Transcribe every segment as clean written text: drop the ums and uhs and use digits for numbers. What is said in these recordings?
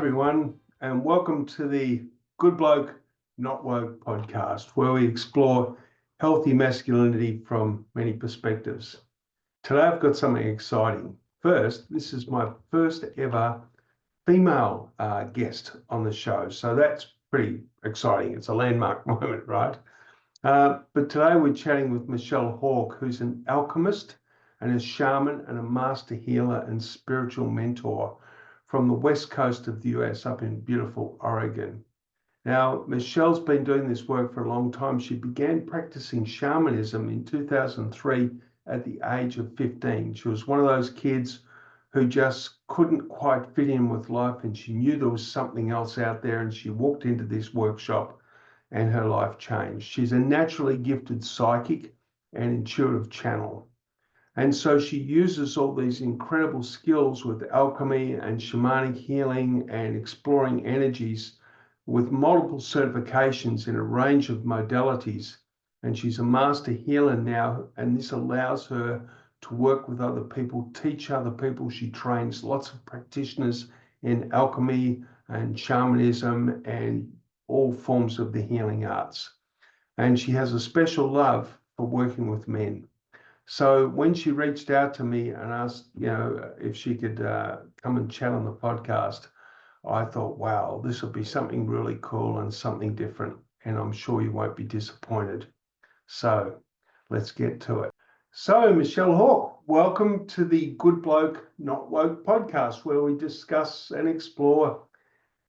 everyone, and welcome to the Good Bloke, Not Woke podcast, where we explore healthy masculinity from many perspectives. Today, I've got something exciting. First, this is my first ever female guest on the show, so that's pretty exciting. It's a landmark moment, right? But today, we're chatting with Michelle Hawke, who's an alchemist and a shaman and a master healer and spiritual mentor from the west coast of the US up in beautiful Oregon. Now, Michelle's been doing this work for a long time. She began practicing shamanism in 2003 at the age of 15. She was one of those kids who just couldn't quite fit in with life, and she knew there was something else out there, and she walked into this workshop and her life changed. She's a naturally gifted psychic and intuitive channel. And so she uses all these incredible skills with alchemy and shamanic healing and exploring energies with multiple certifications in a range of modalities. And she's a master healer now, and this allows her to work with other people, teach other people. She trains lots of practitioners in alchemy and shamanism and all forms of the healing arts. And she has a special love for working with men. So when she reached out to me and asked, if she could come and chat on the podcast, I thought, wow, this will be something really cool and something different. And I'm sure you won't be disappointed. So let's get to it. So Michelle Hawke, welcome to the Good Bloke, Not Woke podcast, where we discuss and explore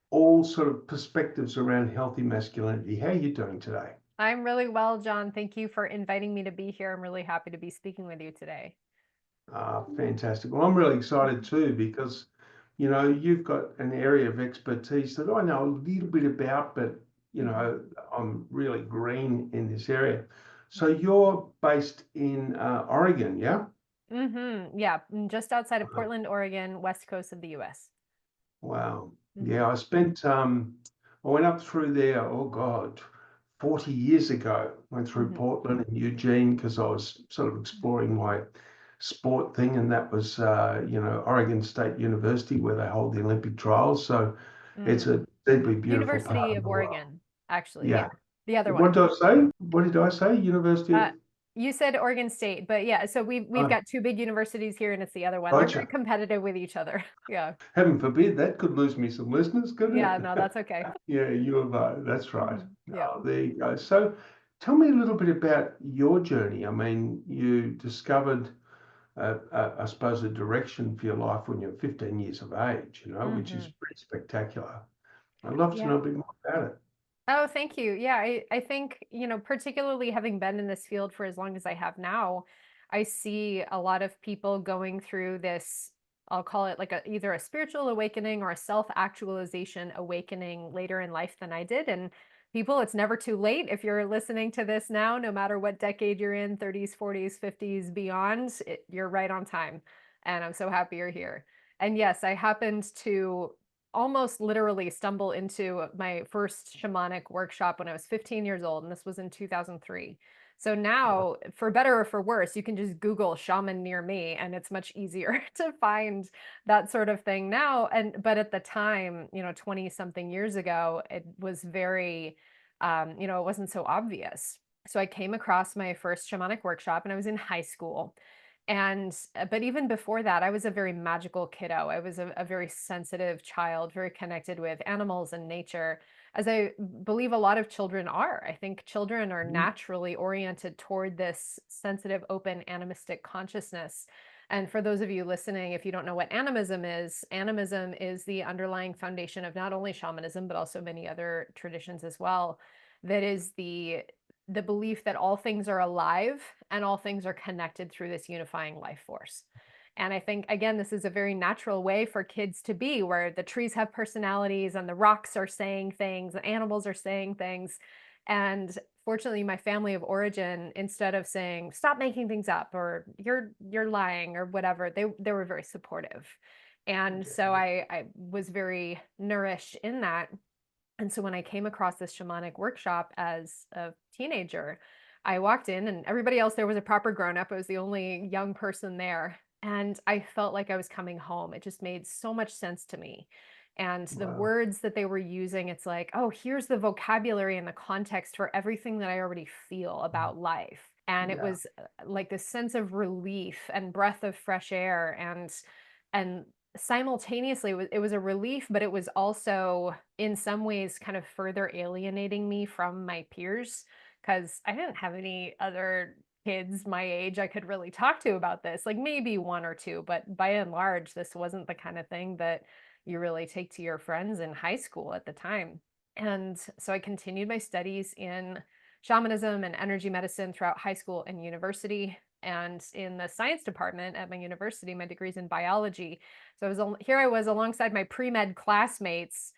all sort of perspectives around healthy masculinity. How are you doing today? I'm really well, John. Thank you for inviting me to be here. I'm really happy to be speaking with you today. Fantastic. Well, I'm really excited too because, you've got an area of expertise that I know a little bit about, but, I'm really green in this area. So you're based in Oregon, yeah? Yeah, just outside of Portland, Oregon, west coast of the US. Wow. Yeah, I went up through there, oh God, 40 years ago. Went through Portland and Eugene because I was sort of exploring my sport thing, and that was, Oregon State University where they hold the Olympic trials. So it's a deeply beautiful part University of of the world. Oregon, actually. Yeah. Yeah, the other What one. did I say? What did I say? University of... You said Oregon State, but yeah, so we've got two big universities here, and it's the other one. They're very Gotcha. competitive with each other. Yeah. Heaven forbid, that could lose me some listeners, couldn't Yeah, it? no, that's okay. Yeah, U of O, that's right. Yeah. Oh, there you go. So tell me a little bit about your journey. I mean, you discovered, I suppose, a direction for your life when you were 15 years of age, which is pretty spectacular. I'd love to know a bit more about it. Oh, thank you. Yeah, I think, particularly having been in this field for as long as I have now, I see a lot of people going through this, I'll call it like either a spiritual awakening or a self-actualization awakening later in life than I did. And people, it's never too late. If you're listening to this now, no matter what decade you're in, 30s, 40s, 50s, beyond, you're right on time. And I'm so happy you're here. And yes, I happened to almost literally stumble into my first shamanic workshop when I was 15 years old, and this was in 2003. So now, for better or for worse, you can just Google shaman near me, and it's much easier to find that sort of thing now. But at the time, 20 something years ago, it was very, it wasn't so obvious. So I came across my first shamanic workshop, and I was in high school. But even before that, I was a very magical kiddo. I was a very sensitive child, very connected with animals and nature, as I believe a lot of children are. I think children are naturally oriented toward this sensitive, open, animistic consciousness. And for those of you listening, if you don't know what animism is the underlying foundation of not only shamanism, but also many other traditions as well. That is the belief that all things are alive and all things are connected through this unifying life force. And I think, again, this is a very natural way for kids to be, where the trees have personalities and the rocks are saying things, the animals are saying things. And fortunately, my family of origin, instead of saying, stop making things up, or you're lying, or whatever, they were very supportive. And so I was very nourished in that. And so when I came across this shamanic workshop as a teenager, I walked in and everybody else there was a proper grown-up. I was the only young person there. And I felt like I was coming home. It just made so much sense to me. And the Wow. words that they were using, it's like, oh, here's the vocabulary and the context for everything that I already feel about life. And it Yeah. was like this sense of relief and breath of fresh air, and simultaneously it was a relief, but it was also in some ways kind of further alienating me from my peers, because I didn't have any other kids my age I could really talk to about this, like maybe one or two, but by and large, this wasn't the kind of thing that you really take to your friends in high school at the time. And so I continued my studies in shamanism and energy medicine throughout high school and university. And in the science department at my university, my degree's in biology. So here I was alongside my pre-med classmates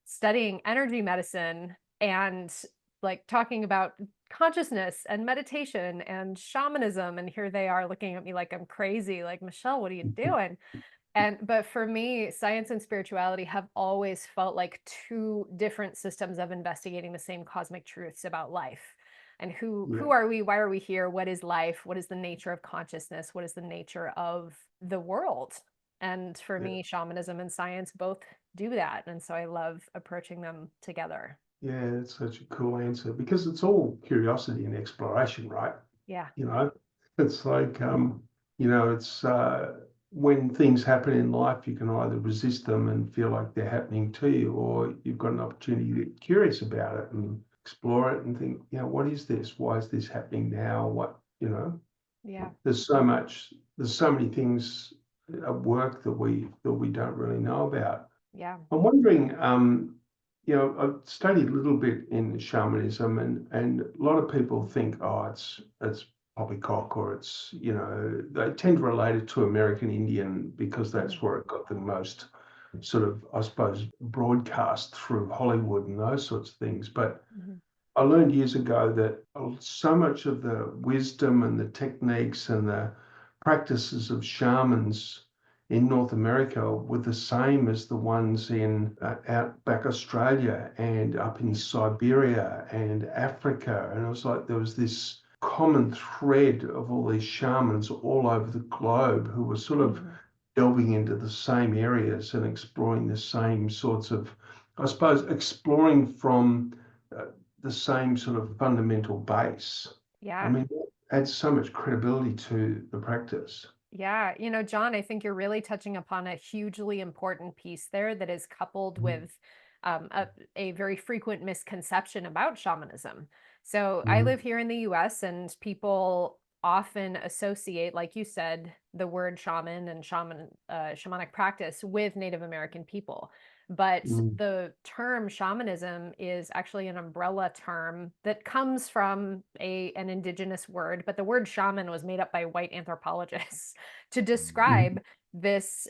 studying energy medicine and like talking about consciousness and meditation and shamanism. And here they are looking at me like I'm crazy, like, Michelle, what are you doing? But for me, science and spirituality have always felt like two different systems of investigating the same cosmic truths about life. And Yeah. who are we? Why are we here? What is life? What is the nature of consciousness? What is the nature of the world? And for Yeah. me, shamanism and science both do that. And so I love approaching them together. Yeah, that's such a cool answer because it's all curiosity and exploration, right? Yeah. You know, it's like, it's when things happen in life, you can either resist them and feel like they're happening to you, or you've got an opportunity to get curious about it and explore it and think, what is this? Why is this happening now? Yeah. There's so many things at work that we don't really know about. Yeah. I'm wondering, I've studied a little bit in shamanism, and a lot of people think, oh, it's poppycock, or they tend to relate it to American Indian because that's where it got the most sort of, I suppose, broadcast through Hollywood and those sorts of things. But Mhm. I learned years ago that so much of the wisdom and the techniques and the practices of shamans in North America were the same as the ones in outback Australia and up in Siberia and Africa. And it was like there was this common thread of all these shamans all over the globe who were sort of delving into the same areas and exploring the same sorts of, I suppose, exploring from the same sort of fundamental base. I Yeah. mean, that adds so much credibility to the practice. Yeah, John, I think you're really touching upon a hugely important piece there that is coupled Mm. with a very frequent misconception about shamanism. So I Mm. live here in the US, and people often associate, like you said, the word shaman and shamanic practice with Native American people. But Mm. the term shamanism is actually an umbrella term that comes from an indigenous word, but the word shaman was made up by white anthropologists to Mm. describe this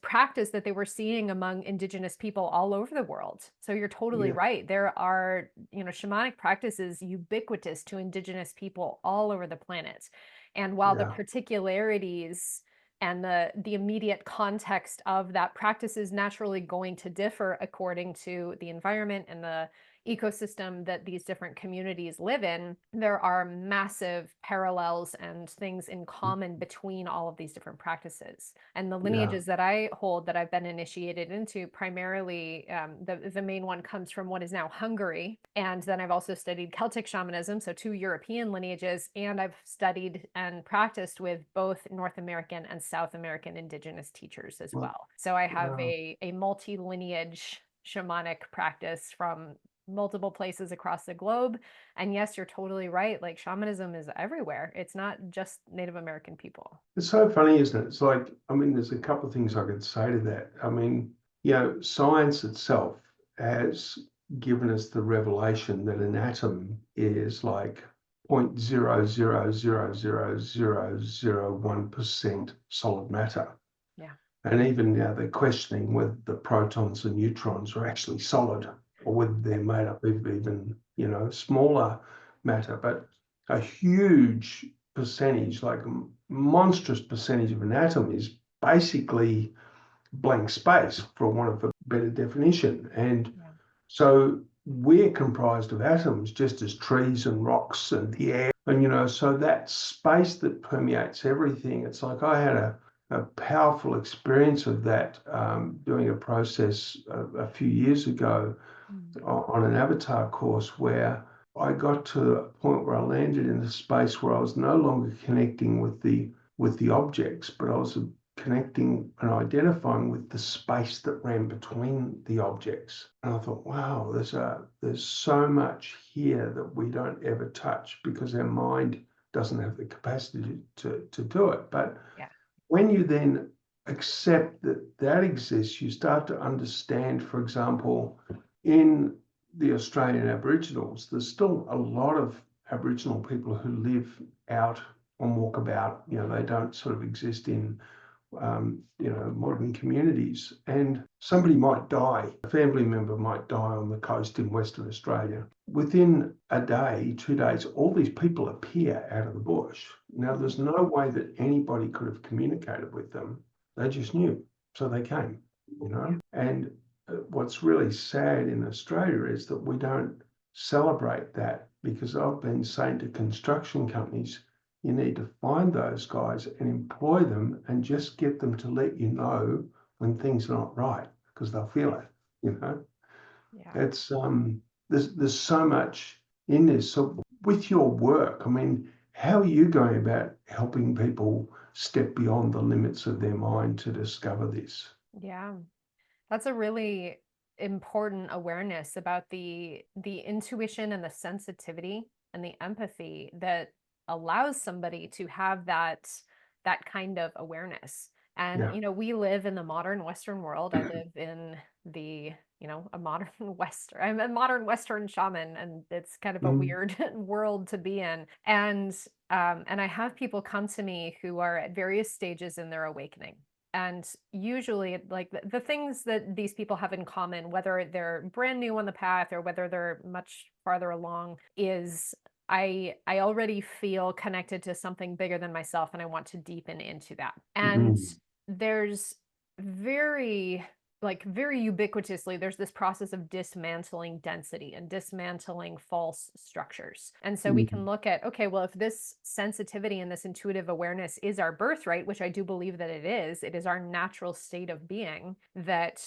practice that they were seeing among indigenous people all over the world. So you're totally Yeah, right. There are, shamanic practices ubiquitous to indigenous people all over the planet. And while the yeah, particularities and the immediate context of that practice is naturally going to differ according to the environment and the ecosystem that these different communities live in, there are massive parallels and things in common between all of these different practices. And the yeah. lineages that I hold, that I've been initiated into, primarily the main one comes from what is now Hungary. And then I've also studied Celtic shamanism, so two European lineages, and I've studied and practiced with both North American and South American indigenous teachers as Well, well. So I have wow. a multi-lineage shamanic practice from multiple places across the globe. And yes, you're totally right. Like, shamanism is everywhere. It's not just Native American people. It's so funny, isn't it? It's like, I mean, there's a couple of things I could say to that. I mean, science itself has given us the revelation that an atom is like 0.0000001% solid matter. Yeah. And even now they're questioning whether the protons and neutrons are actually solid or whether they're made up of even, smaller matter. But a huge percentage, like a monstrous percentage of an atom is basically blank space, for want of a better definition. And Yeah. so we're comprised of atoms just as trees and rocks and the air. And, so that space that permeates everything, it's like I had a powerful experience of that doing a process a few years ago on an avatar course where I got to a point where I landed in a space where I was no longer connecting with the objects, but I was connecting and identifying with the space that ran between the objects. And I thought, wow, there's so much here that we don't ever touch because our mind doesn't have the capacity to do it. But Yeah. when you then accept that that exists, you start to understand, for example, in the Australian Aboriginals, there's still a lot of Aboriginal people who live out on walkabout. They don't sort of exist in modern communities. And somebody might die, a family member might die on the coast in Western Australia. Within a day, 2 days, all these people appear out of the bush. Now, there's no way that anybody could have communicated with them. They just knew. So they came, And what's really sad in Australia is that we don't celebrate that, because I've been saying to construction companies, you need to find those guys and employ them and just get them to let you know when things are not right, because they'll feel it, Yeah. It's there's so much in this. So with your work, I mean, how are you going about helping people step beyond the limits of their mind to discover this? Yeah. That's a really important awareness about the intuition and the sensitivity and the empathy that allows somebody to have that kind of awareness. And Yeah. we live in the modern Western world. I live in the a modern Western. I'm a modern Western shaman, and it's kind of a Mm, weird world to be in. And I have people come to me who are at various stages in their awakening. And usually, like the things that these people have in common, whether they're brand new on the path or whether they're much farther along, is I already feel connected to something bigger than myself, and I want to deepen into that. And mm, there's very very ubiquitously, there's this process of dismantling density and dismantling false structures. And so we can mm, look at, okay, well, if this sensitivity and this intuitive awareness is our birthright, which I do believe that it is our natural state of being that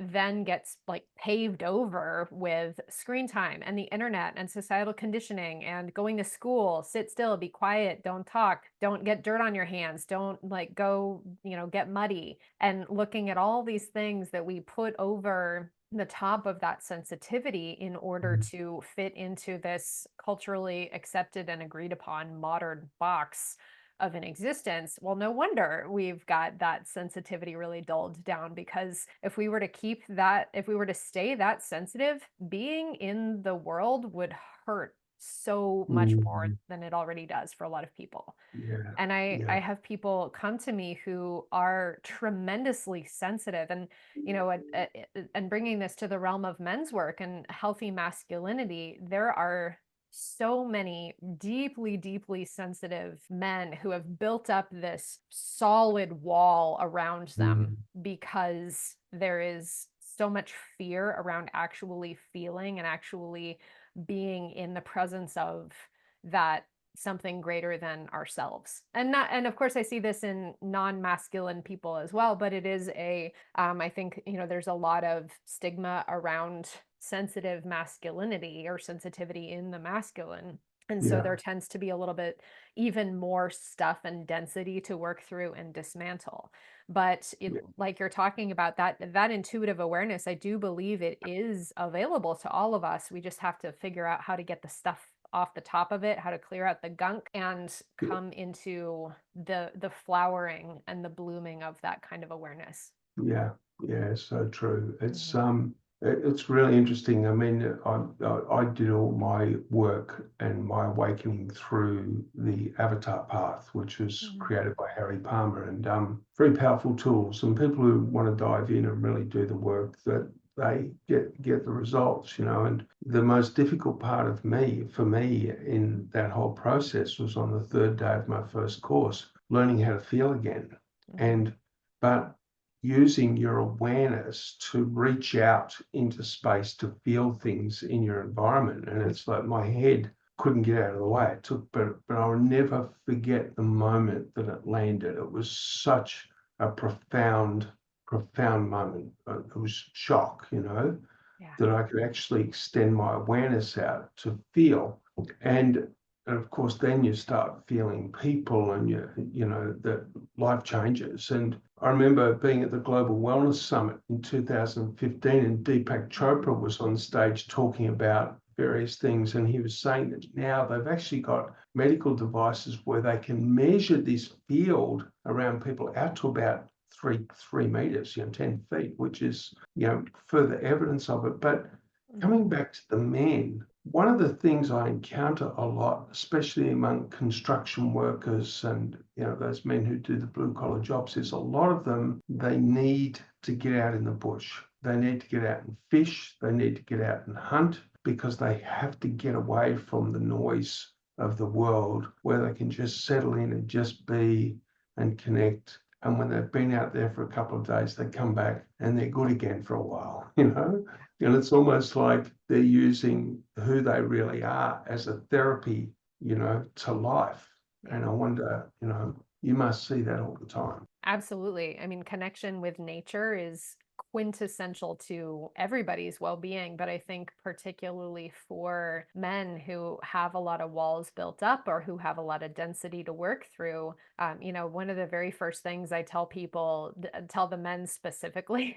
then gets like paved over with screen time and the internet and societal conditioning and going to school, sit still, be quiet, don't talk, don't get dirt on your hands, don't like go, get muddy, and looking at all these things that we put over the top of that sensitivity in order mm, to fit into this culturally accepted and agreed upon modern box of an existence. Well, no wonder we've got that sensitivity really dulled down, because if we were to stay that sensitive, being in the world would hurt so much more mm. than it already does for a lot of people. Yeah. And I Yeah. have people come to me who are tremendously sensitive, and and bringing this to the realm of men's work and healthy masculinity, there are so many deeply, deeply sensitive men who have built up this solid wall around them Mm, because there is so much fear around actually feeling and actually being in the presence of that something greater than ourselves. And of course I see this in non-masculine people as well, but it is I think there's a lot of stigma around sensitive masculinity or sensitivity in the masculine. And so there yeah. tends to be a little bit even more stuff and density to work through and dismantle. But Yeah. like you're talking about, that intuitive awareness, I do believe it is available to all of us. We just have to figure out how to get the stuff off the top of it, how to clear out the gunk and come into the flowering and the blooming of that kind of awareness. Yeah, yeah, so true. Mhm. It's really interesting. I mean, I did all my work and my awakening through the Avatar Path, which was Mhm. created by Harry Palmer, and very powerful tools. And people who want to dive in and really do the work, that they get the results, And the most difficult part for me in that whole process was on the third day of my first course, learning how to feel again. Mhm. And but using your awareness to reach out into space to feel things in your environment. And it's like my head couldn't get out of the way. But I'll never forget the moment that it landed. It was such a profound moment. It was shock, Yeah. that I could actually extend my awareness out to feel. And of course, then you start feeling people and that life changes. And I remember being at the Global Wellness Summit in 2015, and Deepak Chopra was on stage talking about various things. And he was saying that now they've actually got medical devices where they can measure this field around people out to about 3 meters, 10 feet, which is, further evidence of it. But coming back to the men, one of the things I encounter a lot, especially among construction workers and those men who do the blue collar jobs, is a lot of them, they need to get out in the bush. They need to get out and fish. They need to get out and hunt because they have to get away from the noise of the world where they can just settle in and just be and connect. And when they've been out there for a couple of days, they come back and they're good again for a while, And it's almost like they're using who they really are as a therapy, to life. And I wonder, you must see that all the time. Absolutely. I mean, connection with nature is quintessential to everybody's well-being, but I think particularly for men who have a lot of walls built up or who have a lot of density to work through, one of the very first things I tell people, tell the men specifically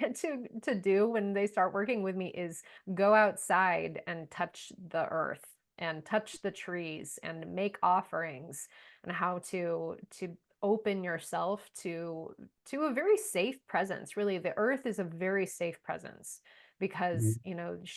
to do when they start working with me is go outside and touch the earth and touch the trees and make offerings, and how to open yourself to a very safe presence. Really, the earth is a very safe presence because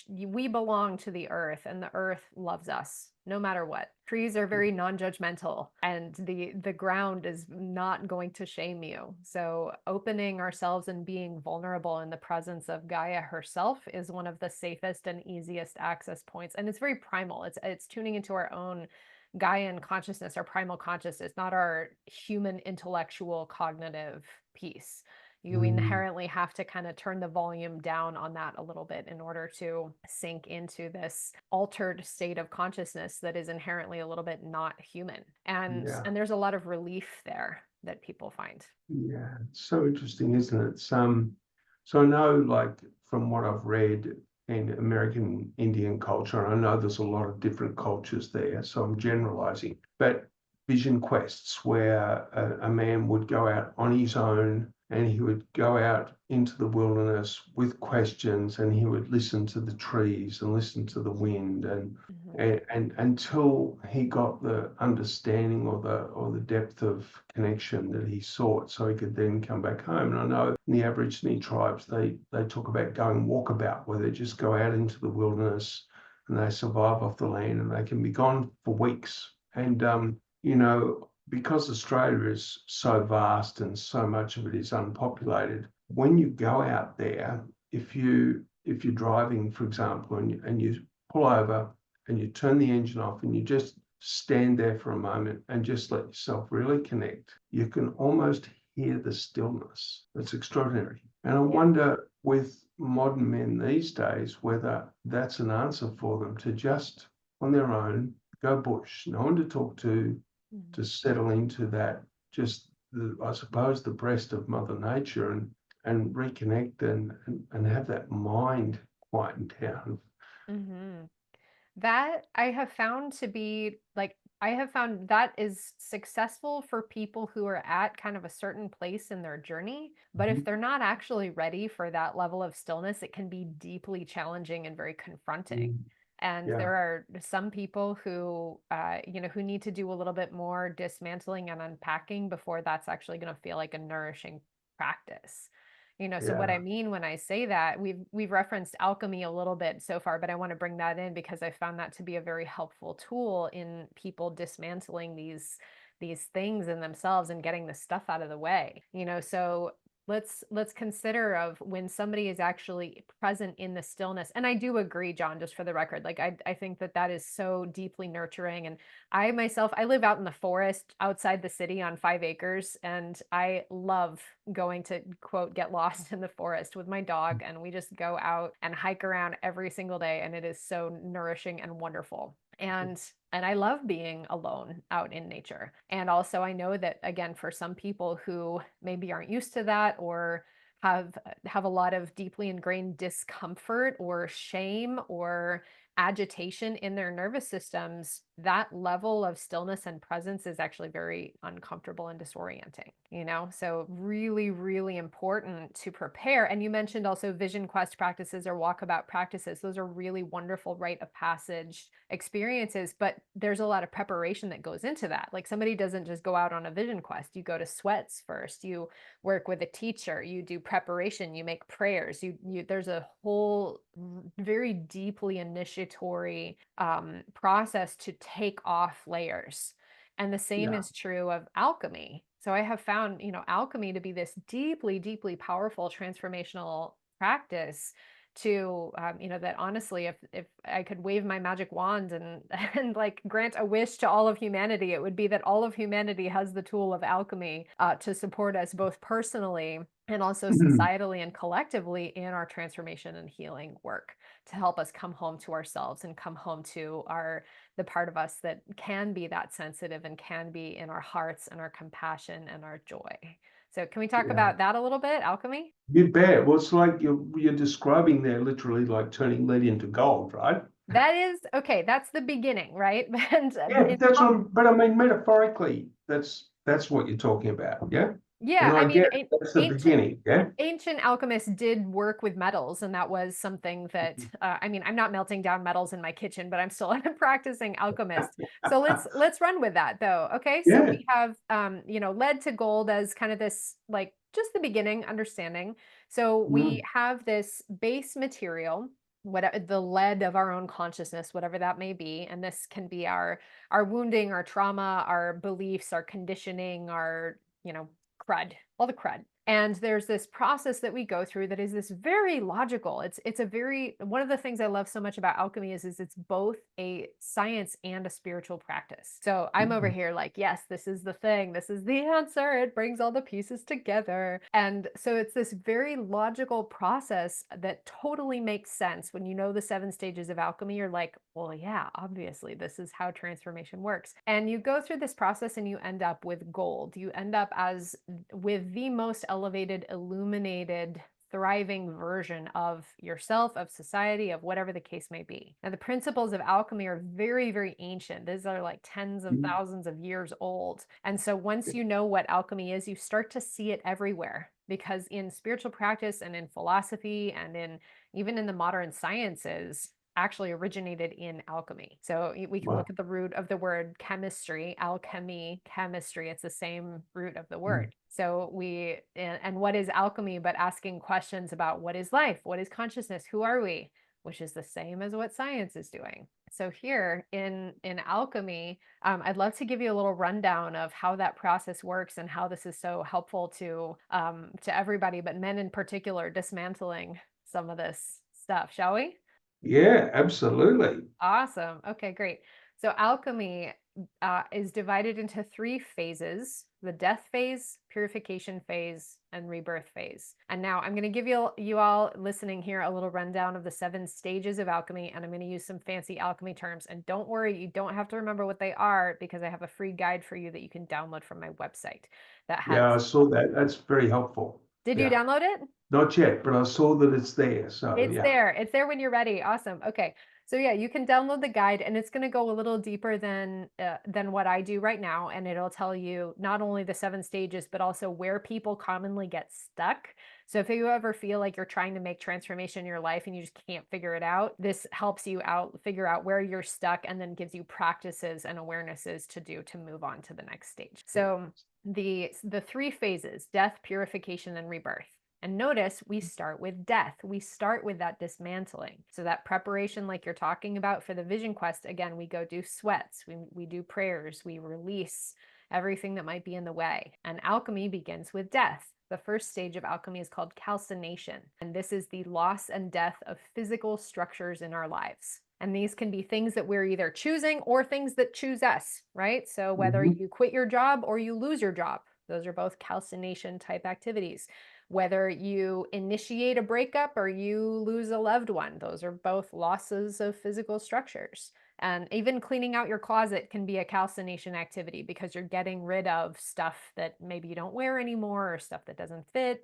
we belong to the earth, and the earth loves us no matter what. Trees are very non-judgmental, and the ground is not going to shame you. So opening ourselves and being vulnerable in the presence of Gaia herself is one of the safest and easiest access points, and it's very primal. It's tuning into our own Gaian consciousness, our primal consciousness, not our human intellectual cognitive piece. You inherently have to kind of turn the volume down on that a little bit in order to sink into this altered state of consciousness that is inherently a little bit not human. And there's a lot of relief there that people find. Yeah, it's so interesting, isn't it? So I know, like, from what I've read in American Indian culture, and I know there's a lot of different cultures there, so I'm generalizing, but vision quests where a man would go out on his own and he would go out into the wilderness with questions, and he would listen to the trees and listen to the wind and until he got the understanding or the depth of connection that he sought, so he could then come back home. And I know in the Aborigine tribes, they talk about going walkabout, where they just go out into the wilderness and they survive off the land, and they can be gone for weeks. And because Australia is so vast and so much of it is unpopulated, when you go out there, if you're driving, for example, and you pull over and you turn the engine off and you just stand there for a moment and just let yourself really connect, you can almost hear the stillness. It's extraordinary. And I wonder, with modern men these days, whether that's an answer for them to just on their own go bush, no one to talk to settle into that, just I suppose the breast of Mother Nature, and reconnect and have that mind quieten down. That I have found to be like, I have found that is successful for people who are at kind of a certain place in their journey. But if they're not actually ready for that level of stillness, it can be deeply challenging and very confronting. And Yeah, there are some people who, who need to do a little bit more dismantling and unpacking before that's actually going to feel like a nourishing practice. So what I yeah, mean when I say that, we've referenced alchemy a little bit so far, but I want to bring that in because I found that to be a very helpful tool in people dismantling these things in themselves and getting the stuff out of the way. So let's consider of when somebody is actually present in the stillness. And I do agree, John, just for the record, like I think that is so deeply nurturing. And I myself, I live out in the forest outside the city on 5 acres, and I love going to, quote, get lost in the forest with my dog, and we just go out and hike around every single day, and it is so nourishing and wonderful. And I love being alone out in nature. And also I know that, again, for some people who maybe aren't used to that, or have a lot of deeply ingrained discomfort or shame or agitation in their nervous systems, that level of stillness and presence is actually very uncomfortable and disorienting, So really, really important to prepare. And you mentioned also vision quest practices or walkabout practices. Those are really wonderful rite of passage experiences, but there's a lot of preparation that goes into that. Like, somebody doesn't just go out on a vision quest. You go to sweats first, you work with a teacher, you do preparation, you make prayers, there's a whole very deeply initiatory process to take off layers. And the same Yeah. is true of alchemy. So I have found, alchemy to be this deeply, deeply powerful transformational practice to, that honestly, if I could wave my magic wand and and like grant a wish to all of humanity, it would be that all of humanity has the tool of alchemy to support us both personally and also societally and collectively in our transformation and healing work, to help us come home to ourselves and come home to the part of us that can be that sensitive and can be in our hearts and our compassion and our joy. So can we talk Yeah. about that a little bit, alchemy? You bet. Well, it's like you're describing there literally like turning lead into gold, right? That is okay. That's the beginning, right? And Yeah, that's what, but I mean, metaphorically, that's what you're talking about. Yeah. And yeah, I I mean, get that's the ancient beginning. Yeah. ancient alchemists did work with metals, and that was something that I mean, I'm not melting down metals in my kitchen, but I'm still a practicing alchemist. So let's run with that though. Okay, so Yeah. we have lead to gold as kind of this, like, just the beginning understanding. So we Mm. have this base material, whatever the lead of our own consciousness, whatever that may be, and this can be our wounding, our trauma, our beliefs, our conditioning, our crud, all the crud. And there's this process that we go through that is this very logical. It's a very, one of the things I love so much about alchemy is it's both a science and a spiritual practice. So I'm over Mm. here like, yes, this is the thing. This is the answer. It brings all the pieces together. And so it's this very logical process that totally makes sense. When you know the 7 stages of alchemy, you're like, well, yeah, obviously this is how transformation works. And you go through this process and you end up with gold. You end up as with the most elevated, illuminated, thriving version of yourself, of society, of whatever the case may be. Now, the principles of alchemy are very, very ancient. These are like tens of Mm. thousands of years old. And so once you know what alchemy is, you start to see it everywhere, because in spiritual practice and in philosophy and in even in the modern sciences, actually originated in alchemy. So we can Wow. look at the root of the word chemistry, alchemy, chemistry. It's the same root of the Mm. word. So and what is alchemy but asking questions about what is life? What is consciousness? Who are we? Which is the same as what science is doing. So here in alchemy, I'd love to give you a little rundown of how that process works and how this is so helpful to everybody, but men in particular, dismantling some of this stuff. Shall we? Yeah, absolutely. Awesome. Okay, great. So alchemy is divided into 3 phases: the death phase, purification phase, and rebirth phase. And now I'm going to give you all listening here a little rundown of the 7 stages of alchemy, and I'm going to use some fancy alchemy terms. And don't worry, you don't have to remember what they are, because I have a free guide for you that you can download from my website that has. Yeah, I saw that. That's very helpful. Did you Yeah. download it? Not yet, but I saw that it's there. So It's yeah. there. It's there when you're ready. Awesome. Okay. So yeah, you can download the guide, and it's going to go a little deeper than what I do right now, and it'll tell you not only the 7 stages but also where people commonly get stuck. So if you ever feel like you're trying to make transformation in your life and you just can't figure it out, this helps you out figure out where you're stuck, and then gives you practices and awarenesses to do to move on to the next stage. So the 3 phases: death, purification, and rebirth. And notice we start with death. We start with that dismantling. So that preparation, like you're talking about for the vision quest, again, we go do sweats, we do prayers, we release everything that might be in the way. And alchemy begins with death. The first stage of alchemy is called calcination. And this is the loss and death of physical structures in our lives. And these can be things that we're either choosing or things that choose us, right? So whether Mhm. you quit your job or you lose your job, those are both calcination type activities. whether you initiate a breakup or you lose a loved one. Those are both losses of physical structures. And even cleaning out your closet can be a calcination activity because you're getting rid of stuff that maybe you don't wear anymore or stuff that doesn't fit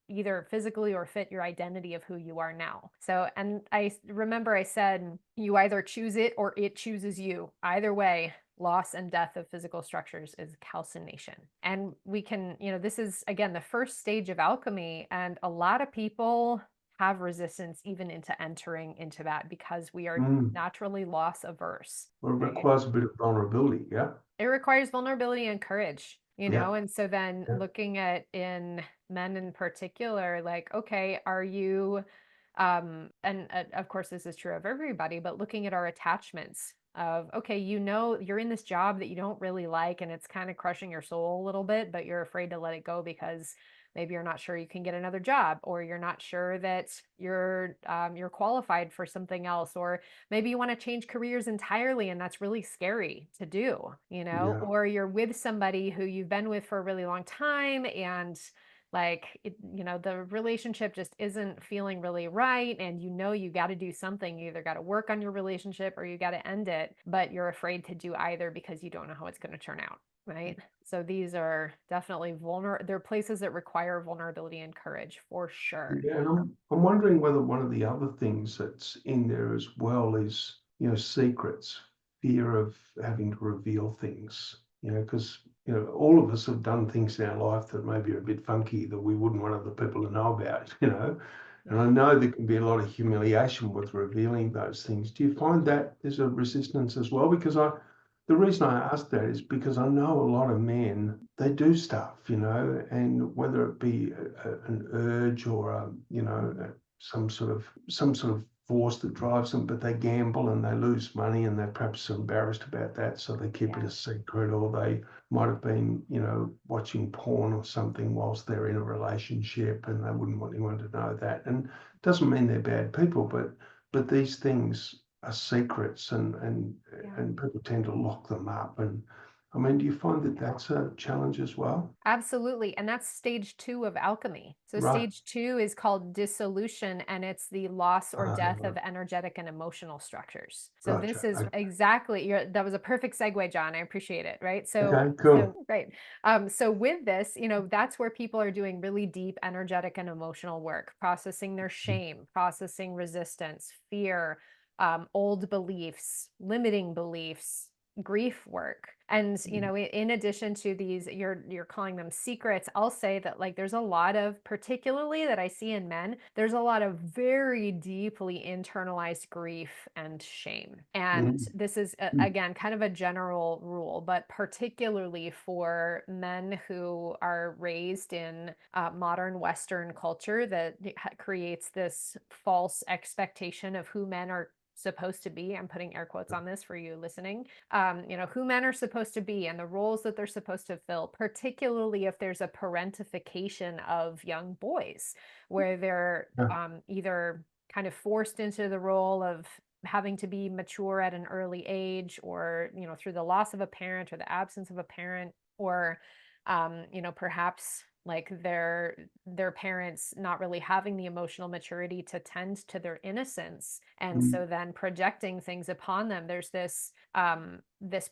either physically or fit your identity of who you are now. So, and I remember I said, you either choose it or it chooses you. Either way, loss and death of physical structures is calcination. And we can, this is again the first stage of alchemy. And a lot of people have resistance even into entering into that because we are naturally loss averse. Well, it Right? requires a bit of vulnerability, yeah? It requires vulnerability and courage, Yeah. and so then Yeah. looking at in men in particular, like, okay, are you, and of course this is true of everybody, but looking at our attachments of, okay, you're in this job that you don't really like and it's kind of crushing your soul a little bit, but you're afraid to let it go because maybe you're not sure you can get another job, or you're not sure that you're qualified for something else, or maybe you want to change careers entirely and that's really scary to do, Yeah. or you're with somebody who you've been with for a really long time and the relationship just isn't feeling really right, and you got to do something. You either got to work on your relationship or you got to end it, but you're afraid to do either because you don't know how it's going to turn out, right? So these are definitely they're places that require vulnerability and courage for sure. Yeah, and I'm wondering whether one of the other things that's in there as well is, secrets, fear of having to reveal things, because, all of us have done things in our life that maybe are a bit funky that we wouldn't want other people to know about, and I Yeah. know there can be a lot of humiliation with revealing those things. Do you find that there's a resistance as well? Because the reason I ask that is because I know a lot of men, they do stuff, and whether it be an urge or some sort of force that drives them, but they gamble and they lose money and they're perhaps embarrassed about that, so they keep it Yeah. a secret, or they might have been, watching porn or something whilst they're in a relationship and they wouldn't want anyone to know that. And it doesn't mean they're bad people, but these things are secrets, and Yeah. and people tend to lock them up. And I mean, do you find that that's a challenge as well? Absolutely. And that's stage 2 of alchemy. So Right. stage 2 is called dissolution, and it's the loss or death Uh, of energetic and emotional structures. So this Gotcha. is exactly that was a perfect segue, John. I appreciate it. Right. Okay, So cool. great. So with this, that's where people are doing really deep energetic and emotional work, processing their shame, processing resistance, fear, old beliefs, limiting beliefs, grief work. And in addition to these, you're calling them secrets, I'll say that, like, there's a lot of, particularly that I see in men, there's a lot of very deeply internalized grief and shame. And Mhm. this is Mm. again kind of a general rule, but particularly for men who are raised in modern Western culture that creates this false expectation of who men are supposed to be. I'm putting air quotes on this for you listening. Who men are supposed to be and the roles that they're supposed to fill, particularly if there's a parentification of young boys, where they're Yeah. either kind of forced into the role of having to be mature at an early age, or through the loss of a parent or the absence of a parent, or perhaps like their parents not really having the emotional maturity to tend to their innocence, and Mm. so then projecting things upon them. There's this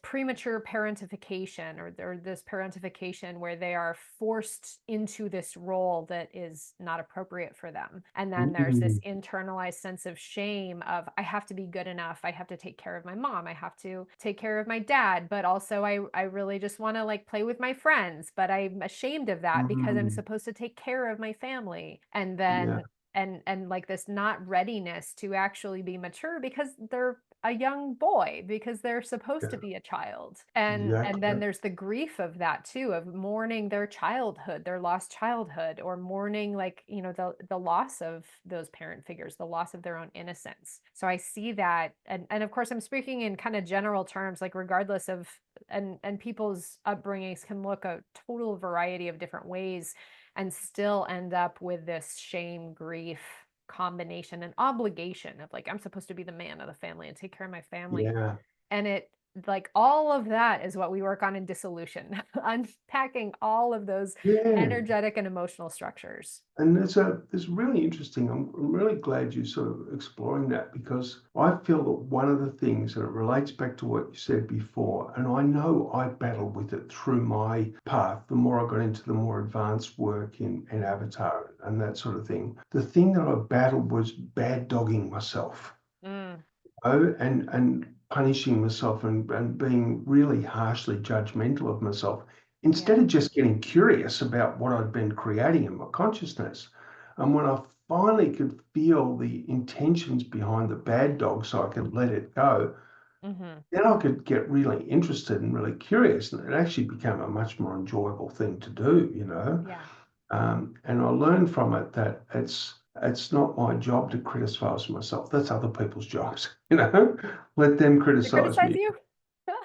premature parentification, or this parentification where they are forced into this role that is not appropriate for them. And then there's this Mm. internalized sense of shame of, I have to be good enough, I have to take care of my mom, I have to take care of my dad, but also I really just want to like play with my friends, but I'm ashamed of that because I'm Mm. supposed to take care of my family. And Yeah. then and like this not readiness to actually be mature because they're a young boy, because they're supposed to Yeah. be a child. And then Exactly. there's the grief of that too, of mourning their childhood, their lost childhood, or mourning, like, the loss of those parent figures, the loss of their own innocence. So I see that, and of course I'm speaking in kind of general terms, like regardless of, and people's upbringings can look a total variety of different ways and still end up with this shame, grief combination and obligation of, like, I'm supposed to be the man of the family and take care of my family. Yeah. And like all of that is what we work on in dissolution, unpacking all of those Yeah. energetic and emotional structures. And it's really interesting. I'm really glad you sort of exploring that, because I feel that one of the things, and it relates back to what you said before, and I know I battled with it through my path. The more I got into the more advanced work in Avatar and that sort of thing, the thing that I battled was bad dogging myself. Mm, Oh, and punishing myself, and being really harshly judgmental of myself, instead yeah. of just getting curious about what I'd been creating in my consciousness. And when I finally could feel the intentions behind the bad dog so I could let it go, Hmm. then I could get really interested and really curious. And it actually became a much more enjoyable thing to do, you know. Yeah. And I learned from it that it's not my job to criticize myself. That's other people's jobs, you know. Let them To criticize criticize me, you?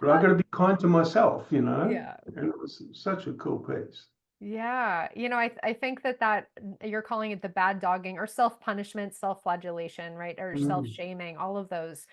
but I got to be kind to myself, you know. Yeah. And it was such a cool piece. Yeah, I think that you're calling it the bad dogging or self-punishment, self-flagellation, right? Or Mm, self-shaming, all of those.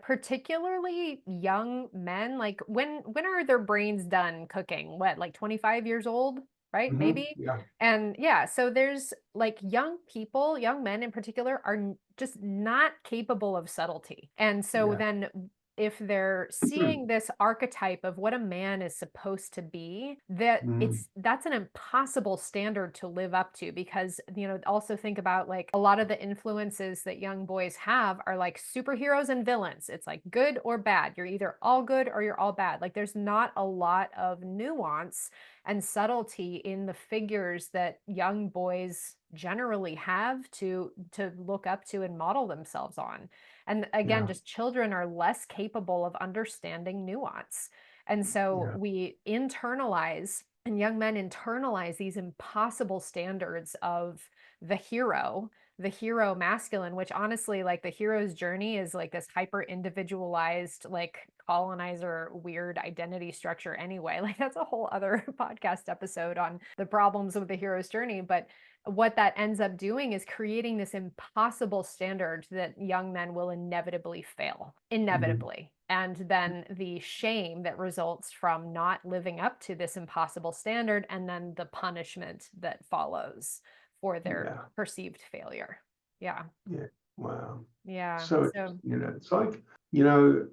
Particularly young men, like when are their brains done cooking? What, like 25 years old, right? Maybe. yeah, And yeah, so there's like young people, young men in particular, are just not capable of subtlety. And so yeah, then if they're seeing this archetype of what a man is supposed to be, mm, that's an impossible standard to live up to, because also think about like a lot of the influences that young boys have are like superheroes and villains. It's like good or bad. You're either all good or you're all bad. Like there's not a lot of nuance and subtlety in the figures that young boys generally have to look up to and model themselves on. And again, yeah, just children are less capable of understanding nuance. And so yeah, we internalize, and young men internalize these impossible standards of the hero, the hero masculine, which honestly, like the hero's journey is like this hyper individualized, like colonizer, weird identity structure anyway. Like that's a whole other podcast episode on the problems with the hero's journey. But what that ends up doing is creating this impossible standard that young men will inevitably fail, mm, inevitably. And then the shame that results from not living up to this impossible standard, and then the punishment that follows for their yeah, perceived failure. Yeah. yeah. Wow. Yeah. So, So, it's like,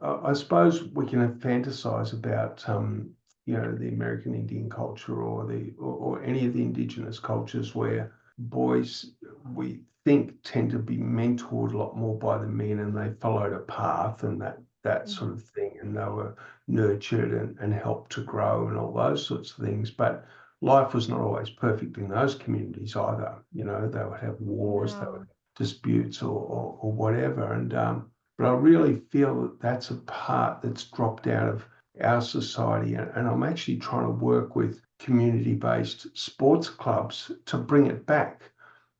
I suppose we can fantasize about, the American Indian culture, or any of the indigenous cultures where boys, we think, tend to be mentored a lot more by the men, and they followed a path and that sort mhm. of thing, and they were nurtured and helped to grow and all those sorts of things. But life was not always perfect in those communities either. They would have wars, they would No, disputes, or whatever. But I really feel that that's a part that's dropped out of our society. And I'm actually trying to work with community-based sports clubs to bring it back,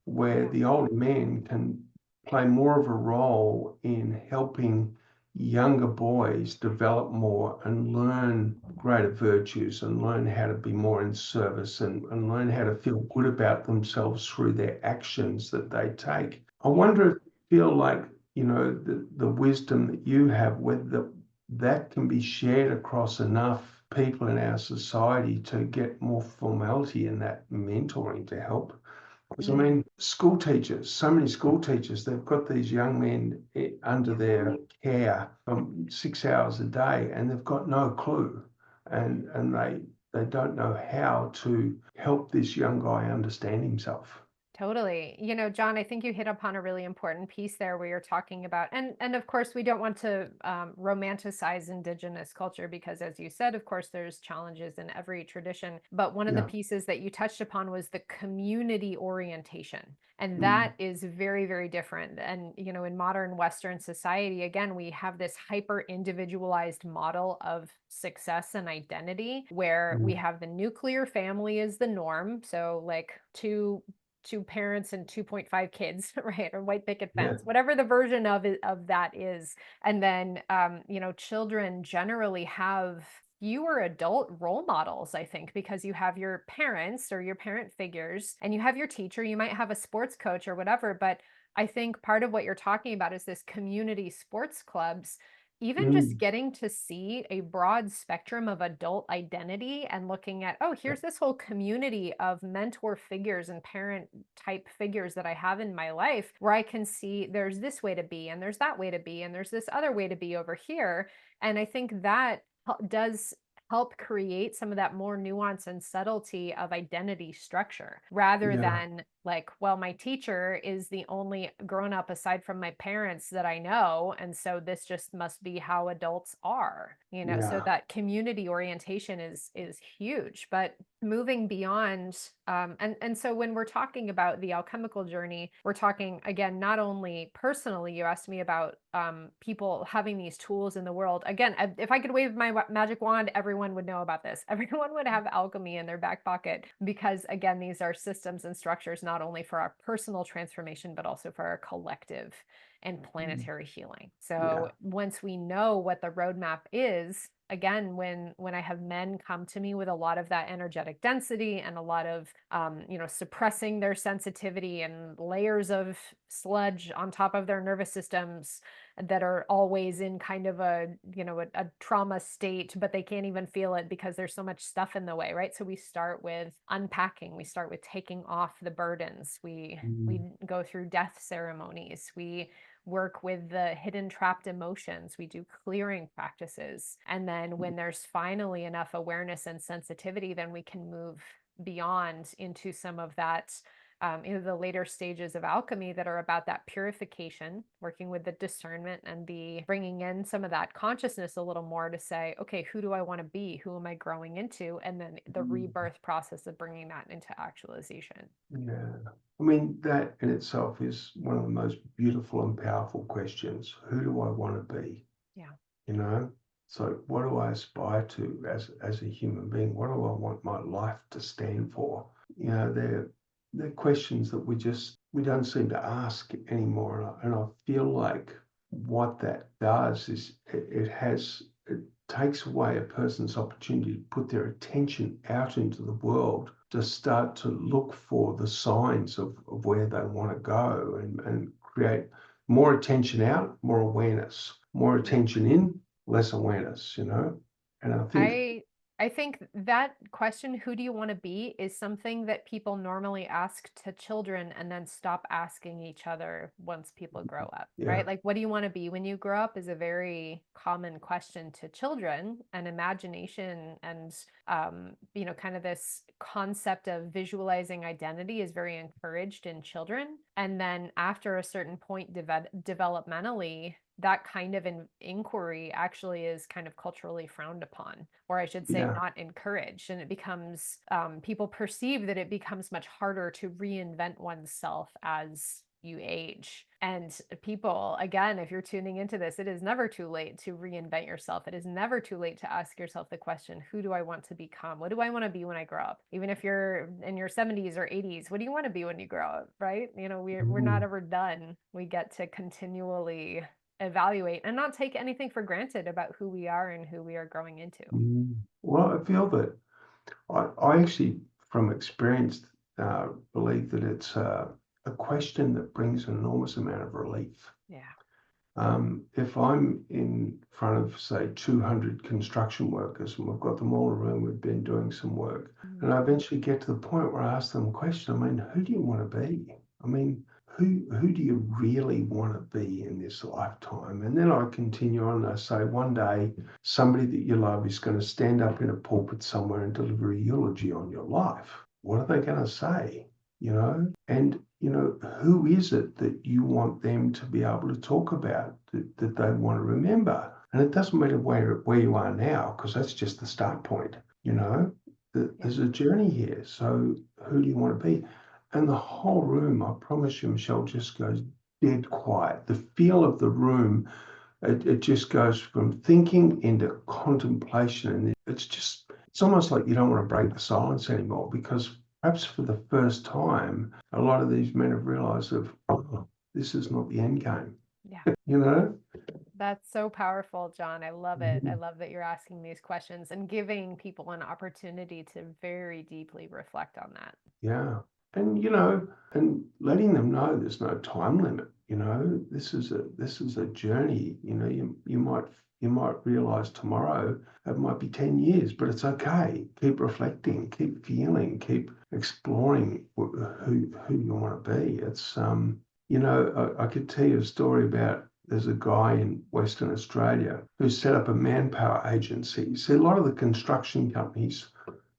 where yeah. the older men can play more of a role in helping younger boys develop more and learn greater virtues, and learn how to be more in service, and learn how to feel good about themselves through their actions that they take. I Yeah. wonder if you feel like, the wisdom that you have, whether that can be shared across enough people in our society to get more formality in that mentoring to help. Because I Mm. mean, school teachers, so many school teachers, they've got these young men under their care 6 hours a day, and they've got no clue, and they don't know how to help this young guy understand himself. Totally. John, I think you hit upon a really important piece there where you're talking about, and of course, we don't want to romanticize indigenous culture because, as you said, of course, there's challenges in every tradition. But one of the Yeah. pieces that you touched upon was the community orientation. And Mm, that is very, very different. And, in modern Western society, again, we have this hyper individualized model of success and identity where we mm, have the nuclear family is the norm. So, like, two parents and 2.5 kids, right? Or white picket yeah. fence, whatever the version of that is. And then, children generally have fewer adult role models, I think, because you have your parents or your parent figures and you have your teacher. You might have a sports coach or whatever. But I think part of what you're talking about is this community sports clubs. even just Mm, getting to see a broad spectrum of adult identity and looking at, oh, yeah, here's this whole community of mentor figures and parent type figures that I have in my life, where I can see there's this way to be, and there's that way to be, and there's this other way to be over here. And I think that does help create some of that more nuance and subtlety of identity structure, rather yeah, than like, well, my teacher is the only grown up aside from my parents that I know, and so this just must be how adults are, you know. So yeah. that community orientation is huge. But moving beyond, and so when we're talking about the alchemical journey, we're talking again not only personally. You asked me about people having these tools in the world. Again, if I could wave my magic wand, everyone would know about this. Everyone would have alchemy in their back pocket, because again, these are systems and structures not only for our personal transformation, but also for our collective and Mm, planetary healing. yeah. So once we know what the roadmap is, again, when I have men come to me with a lot of that energetic density and a lot of suppressing their sensitivity and layers of sludge on top of their nervous systems that are always in kind of a trauma state, but they can't even feel it because there's so much stuff in the way, right? So we start with unpacking, we start with taking off the burdens, we Mm, go through death ceremonies, we work with the hidden trapped emotions, we do clearing practices, and then when there's finally enough awareness and sensitivity, then we can move beyond into some of that, the later stages of alchemy that are about that purification, working with the discernment and the bringing in some of that consciousness a little more to say, okay, who do I want to be? Who am I growing into? And then the mm, rebirth process of bringing that into actualization. yeah. I mean, that in itself is one of the most beautiful and powerful questions. Who do I want to be? Yeah. You know? So what do I aspire to as a human being? What do I want my life to stand for? You know, they're questions that we don't seem to ask anymore. And I feel like what that does is it takes away a person's opportunity to put their attention out into the world to start to look for the signs of where they want to go and create more attention out, more awareness, more attention in, less awareness, you know? And I think, I I think that question, who do you want to be, is something that people normally ask to children and then stop asking each other once people grow up, yeah, right? Like, what do you want to be when you grow up is a very common question to children, and imagination and kind of this concept of visualizing identity is very encouraged in children. And then after a certain point developmentally, that kind of inquiry actually is kind of culturally frowned upon, or I should say yeah, not encouraged. And it becomes, people perceive that it becomes much harder to reinvent oneself as you age. And people, again, if you're tuning into this, it is never too late to reinvent yourself. It is never too late to ask yourself the question, who do I want to become? What do I want to be when I grow up? Even if you're in your 70s or 80s, what do you want to be when you grow up, right? We're not mm, ever done. We get to continually evaluate and not take anything for granted about who we are and who we are growing into. mm. Well, I feel that I actually, from experience, believe that it's a question that brings an enormous amount of relief. Yeah. If I'm in front of, say, 200 construction workers and we've got them all in a room, we've been doing some work, Mhm. and I eventually get to the point where I ask them a question. I mean, who do you want to be? I mean, who do you really want to be in this lifetime? And then I continue on. I say, one day, somebody that you love is going to stand up in a pulpit somewhere and deliver a eulogy on your life. What are they going to say? You know, and who is it that you want them to be able to talk about that they want to remember? And it doesn't matter where you are now, because that's just the start point. Yeah. There's a journey here. So who do you want to be? And the whole room, I promise you, Michelle, just goes dead quiet. The feel of the room, it just goes from thinking into contemplation. And it's almost like you don't want to break the silence anymore, because perhaps for the first time, a lot of these men have realized oh, this is not the end game, Yeah. you know? That's so powerful, John. I love it. I Mhm. love that you're asking these questions and giving people an opportunity to very deeply reflect on that. Yeah. And, and letting them know there's no time limit. you know, this is a journey. You know, you might realize tomorrow it might be 10 years, but it's okay. Keep reflecting, keep feeling, keep exploring who you want to be. It's you know, I could tell you a story about there's a guy in Western Australia who set up a manpower agency. See, a lot of the construction companies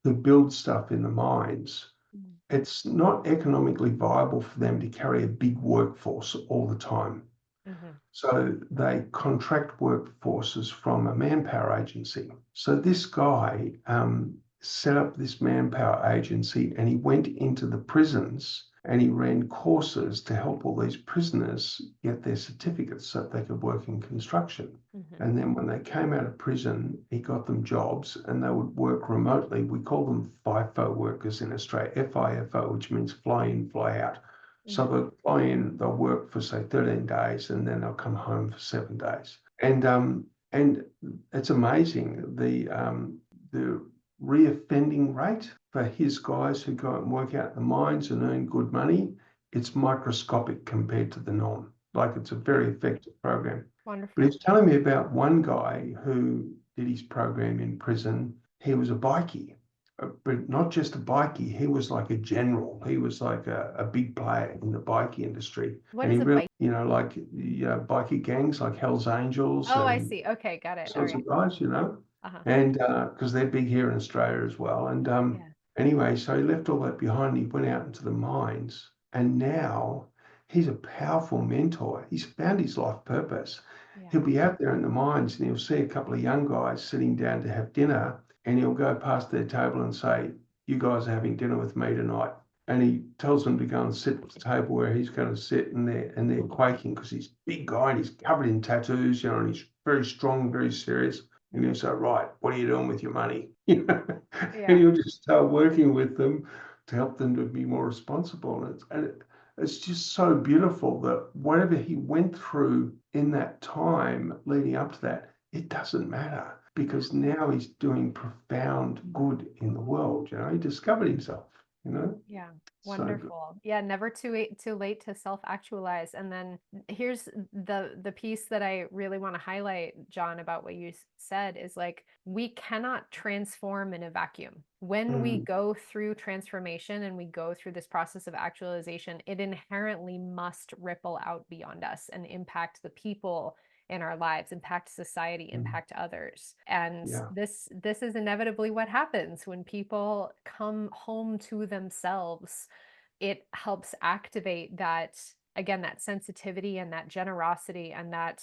who build stuff in the mines, Mm. it's not economically viable for them to carry a big workforce all the time. Mhm. So they contract workforces from a manpower agency. So this guy set up this manpower agency and he went into the prisons and he ran courses to help all these prisoners get their certificates so that they could work in construction. Mhm. And then when they came out of prison, he got them jobs and they would work remotely. We call them FIFO workers in Australia, FIFO, which means fly in, fly out. So Mhm. they'll fly in, they'll work for say 13 days, and then they'll come home for 7 days. And it's amazing the reoffending rate for his guys who go and work out in the mines and earn good money. It's microscopic compared to the norm. Like it's a very effective program. But Wonderful. he's telling me about one guy who did his program in prison. He was a bikie, but not just a bikie. He was like a general. He was like a big player in the bikie industry. What And he is a really, bike? you know, like bikie gangs like Hell's Angels Oh, I and see. Okay, got it. All sorts right. of guys, you know, Uh-huh. and because they're big here in Australia as well. And Yeah. anyway, so he left all that behind. He went out into the mines, and now he's a powerful mentor. He's found his life purpose. Yeah. He'll be out there in the mines, and he'll see a couple of young guys sitting down to have dinner, and he'll go past their table and say, "You guys are having dinner with me tonight." And he tells them to go and sit at the table where he's going to sit, and they're quaking because he's a big guy and he's covered in tattoos, you know, and he's very strong, very serious. And he'll say, "Right, what are you doing with your money?" You know, and Yeah. he'll just start working with them to help them to be more responsible. It's just so beautiful that whatever he went through in that time leading up to that, it doesn't matter because now he's doing profound good in the world. You know, he discovered himself. You know, Yeah, so good. wonderful. Yeah, never too late to self-actualize. And then here's the piece that I really want to highlight, John, about what you said is like we cannot transform in a vacuum. When we Mm, go through transformation and we go through this process of actualization, it inherently must ripple out beyond us and impact the people in our lives, impact society, mm, impact others. And yeah, this is inevitably what happens when people come home to themselves. It helps activate that, again, that sensitivity and that generosity and that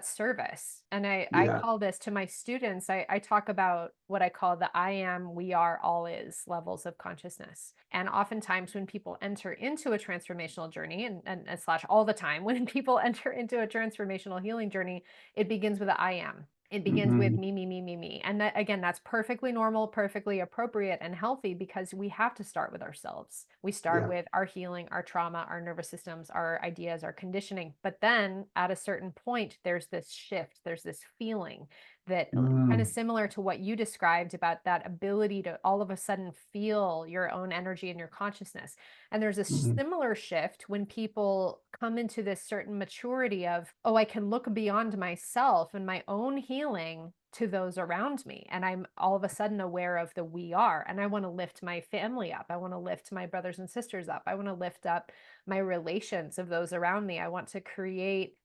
service. And I yeah, call this to my students, I talk about what I call the I am, we are, all is levels of consciousness. And oftentimes when people enter into a transformational journey, and slash all the time when people enter into a transformational healing journey, it begins with the I am. It begins with mm, me, me, me, me, me. And that, again, that's perfectly normal, perfectly appropriate and healthy because we have to start with ourselves. We start yeah, with our healing, our trauma, our nervous systems, our ideas, our conditioning. But then at a certain point, there's this shift, there's this feeling that kind of mm, similar to what you described about that ability to all of a sudden feel your own energy and your consciousness. And there's a mm, similar shift when people come into this certain maturity of, oh, I can look beyond myself and my own healing to those around me. And I'm all of a sudden aware of the we are. And I want to lift my family up. I want to lift my brothers and sisters up. I want to lift up my relations of those around me. I want to create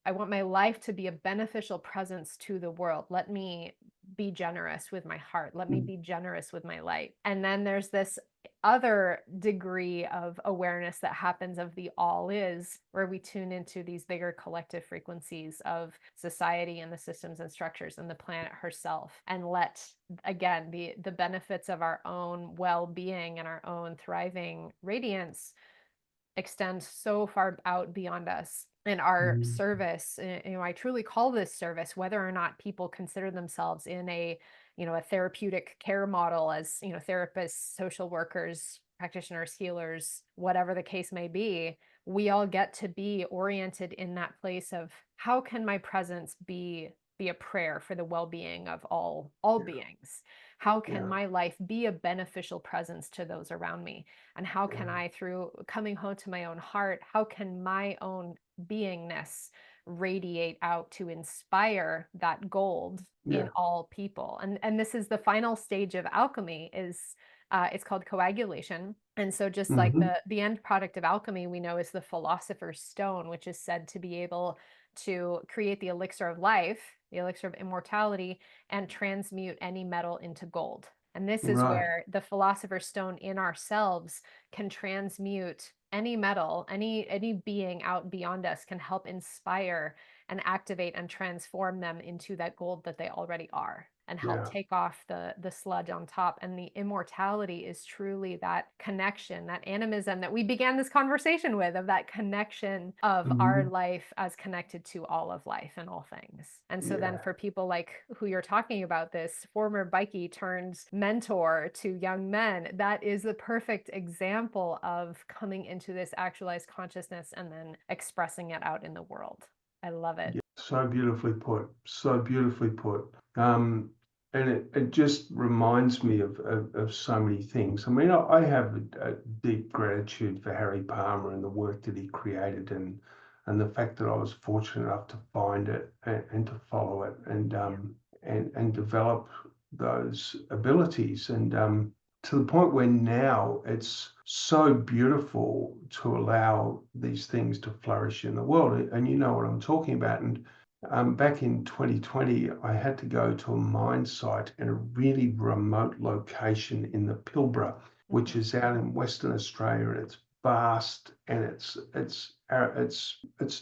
I want my life to be a beneficial presence to the world. Let me be generous with my heart. Let me mm, be generous with my light. And then there's this other degree of awareness that happens of the all is, where we tune into these bigger collective frequencies of society and the systems and structures and the planet herself, and let, again, the benefits of our own well-being and our own thriving radiance extend so far out beyond us in our mm, service. I truly call this service, whether or not people consider themselves in a therapeutic care model as, therapists, social workers, practitioners, healers, whatever the case may be. We all get to be oriented in that place of how can my presence be a prayer for the well-being of all yeah, beings. How can my life be a beneficial presence to those around me? And how can I, through coming home to my own heart, how can my own beingness radiate out to inspire that gold in all people? And this is the final stage of alchemy, is it's called coagulation. And so just like the end product of alchemy, we know, is the philosopher's stone, which is said to be able to create the elixir of life, the elixir of immortality, and transmute any metal into gold. And this is where the philosopher's stone in ourselves can transmute any metal, any being out beyond us, can help inspire and activate and transform them into that gold that they already are, and help take off the sludge on top. And the immortality is truly that connection, that animism that we began this conversation with, of that connection of our life as connected to all of life and all things. And so then for people like who you're talking about, this former bikie turned mentor to young men, that is the perfect example of coming into this actualized consciousness and then expressing it out in the world. I love it. So beautifully put. So beautifully put. And it just reminds me of so many things. I mean, I have a deep gratitude for Harry Palmer and the work that he created, and the fact that I was fortunate enough to find it and to follow it and develop those abilities. And to the point where now it's so beautiful to allow these things to flourish in the world. And you know what I'm talking about. And back in 2020, I had to go to a mine site in a really remote location in the Pilbara, which is out in Western Australia, and it's vast, and it's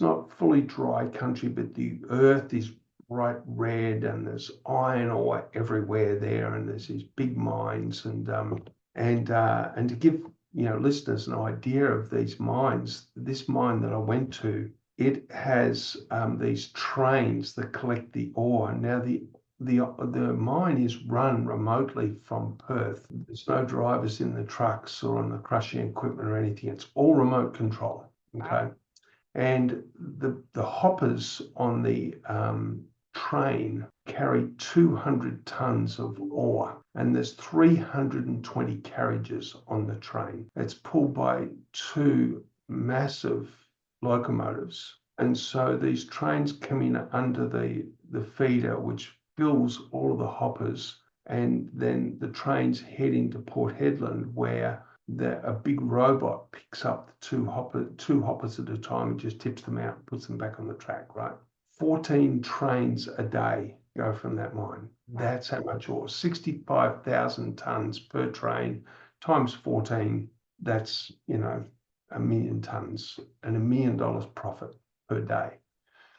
not fully dry country, but the earth is bright red, and there's iron ore everywhere there, and there's these big mines, and to give listeners an idea of these mines, this mine that I went to, it has these trains that collect the ore. Now the mine is run remotely from Perth. There's no drivers in the trucks or on the crushing equipment or anything. It's all remote control. Okay. Wow. And the hoppers on the train carry 200 tons of ore, and there's 320 carriages on the train. It's pulled by two massive locomotives, and so these trains come in under the feeder, which fills all of the hoppers, and then the trains head into Port Hedland, where a big robot picks up the two hoppers at a time and just tips them out and puts them back on the track, right? 14 trains a day go from that mine. That's how much ore. 65,000 tons per train times 14. That's, 1 million tons and $1 million profit per day.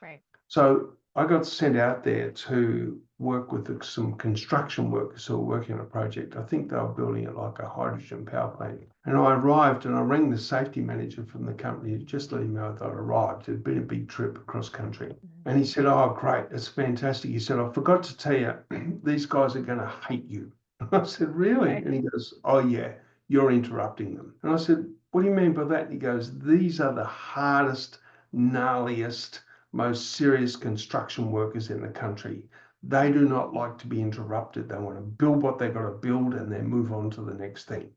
Right. So I got sent out there to work with some construction workers who were working on a project. I think they were building it like a hydrogen power plant. And I arrived and I rang the safety manager from the company to just let him know that I arrived. It had been a big trip across country. And he said, "Oh, great, it's fantastic." He said, "I forgot to tell you, these guys are going to hate you." I said, "Really?" Okay. And he goes, "Oh, yeah, you're interrupting them." And I said, "What do you mean by that?" And he goes, "These are the hardest, gnarliest, most serious construction workers in the country. They do not like to be interrupted. They want to build what they've got to build and then move on to the next thing,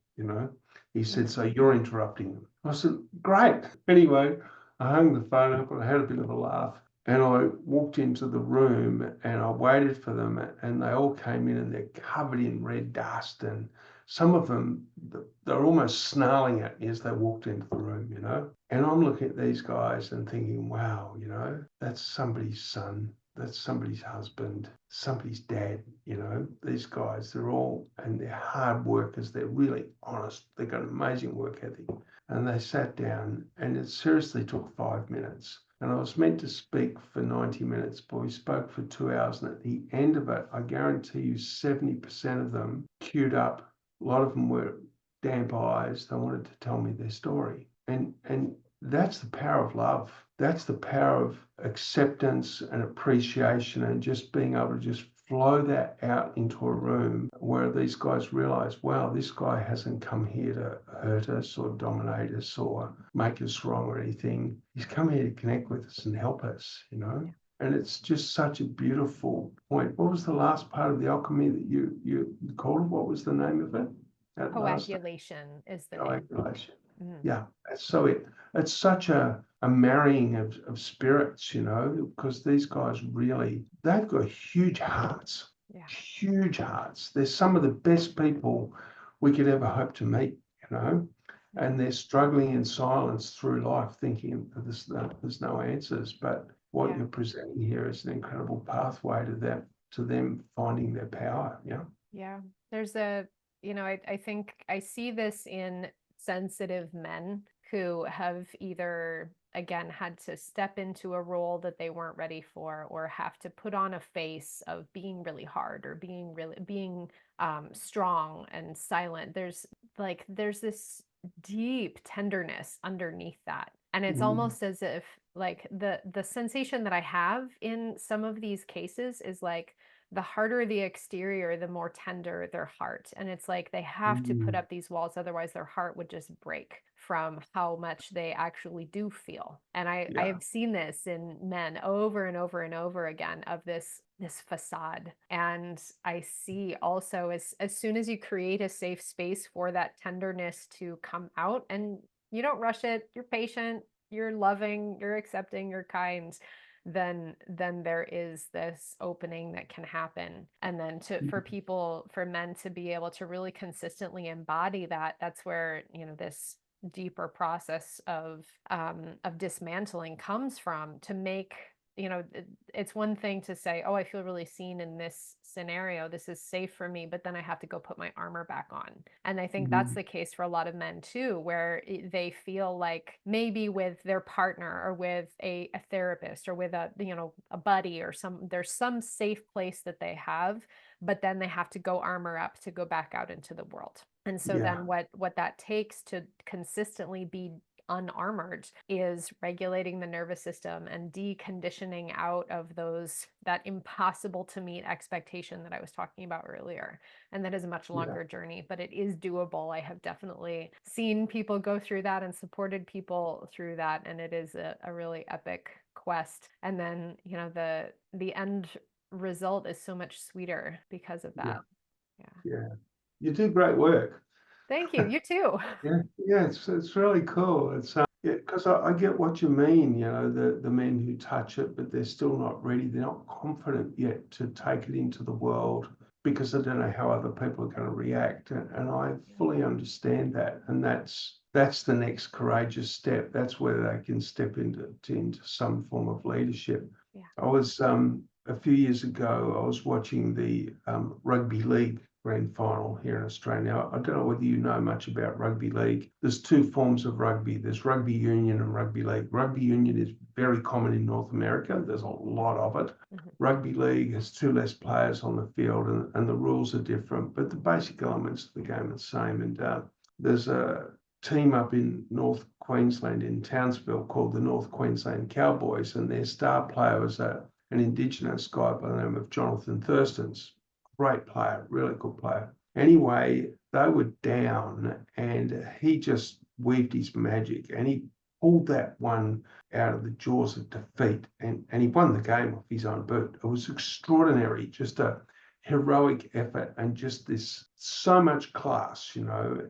He said, "So you're interrupting them." I said, "Great." Anyway, I hung the phone up and I had a bit of a laugh. And I walked into the room and I waited for them, and they all came in and they're covered in red dust. And some of them, they're almost snarling at me as they walked into the room, And I'm looking at these guys and thinking, wow, that's somebody's son. That's somebody's husband, somebody's dad, These guys, and they're hard workers. They're really honest. They've got an amazing work ethic. And they sat down, and it seriously took 5 minutes. And I was meant to speak for 90 minutes, but we spoke for 2 hours. And at the end of it, I guarantee you 70% of them queued up. A lot of them were damp eyes. They wanted to tell me their story. And that's the power of love. That's the power of acceptance and appreciation, and just being able to just flow that out into a room where these guys realize, wow, this guy hasn't come here to hurt us or dominate us or make us wrong or anything. He's come here to connect with us and help us, And it's just such a beautiful point. What was the last part of the alchemy that you called it? What was the name of it? That last Coagulation is the name. coagulation. Mhm. Yeah. So it's such a marrying of spirits, because these guys really, they've got huge hearts, Yeah. huge hearts. They're some of the best people we could ever hope to meet, and they're struggling in silence through life, thinking that there's no answers. But what Yeah. you're presenting here is an incredible pathway to them finding their power. Yeah. Yeah. There's I think I see this in sensitive men who have either, again, had to step into a role that they weren't ready for, or have to put on a face of being really hard, or being strong and silent. There's this deep tenderness underneath that. And it's Mm, almost as if, like, the sensation that I have in some of these cases is like, the harder the exterior, the more tender their heart. And it's like they have to put mm, up these walls, otherwise their heart would just break from how much they actually do feel. And I yeah. have seen this in men over and over and over again, of this facade. And I see also, as soon as you create a safe space for that tenderness to come out, and you don't rush it, you're patient, you're loving, you're accepting, you're kind, then there is this opening that can happen. And then for men to be able to really consistently embody that, that's where, this deeper process of dismantling comes from, to make, it's one thing to say, oh, I feel really seen in this scenario, this is safe for me, but then I have to go put my armor back on. And I think that's Mm, the case for a lot of men too, where they feel like maybe with their partner, or with a therapist, or with a buddy, or there's some safe place that they have, but then they have to go armor up to go back out into the world. And so yeah. then what that takes to consistently be unarmored is regulating the nervous system and deconditioning out of that impossible to meet expectation that I was talking about earlier. And that is a much Yeah. longer journey, but it is doable. I have definitely seen people go through that and supported people through that, and it is a really epic quest. And then, the end result is so much sweeter because of Yeah. that. Yeah. Yeah. You do great work. Thank you. You too. Yeah. Yeah. It's really cool. It's yeah, because I get what you mean, the men who touch it, but they're still not ready. They're not confident yet to take it into the world because they don't know how other people are going to react. And I fully understand that. And that's the next courageous step. That's where they can step into some form of leadership. Yeah. I was a few years ago, I was watching the rugby league grand final here in Australia. Now, I don't know whether you know much about rugby league. There's two forms of rugby. There's rugby union and rugby league. Rugby union is very common in North America. There's a lot of it. Mhm. Rugby league has two less players on the field, and the rules are different, but the basic elements of the game are the same. And there's a team up in North Queensland in Townsville called the North Queensland Cowboys, and their star player was an Indigenous guy by the name of Jonathan Thurston's. Great player, really good player. Anyway, they were down, and he just weaved his magic, and he pulled that one out of the jaws of defeat, and he won the game off his own boot. It was extraordinary, just a heroic effort, and just this so much class,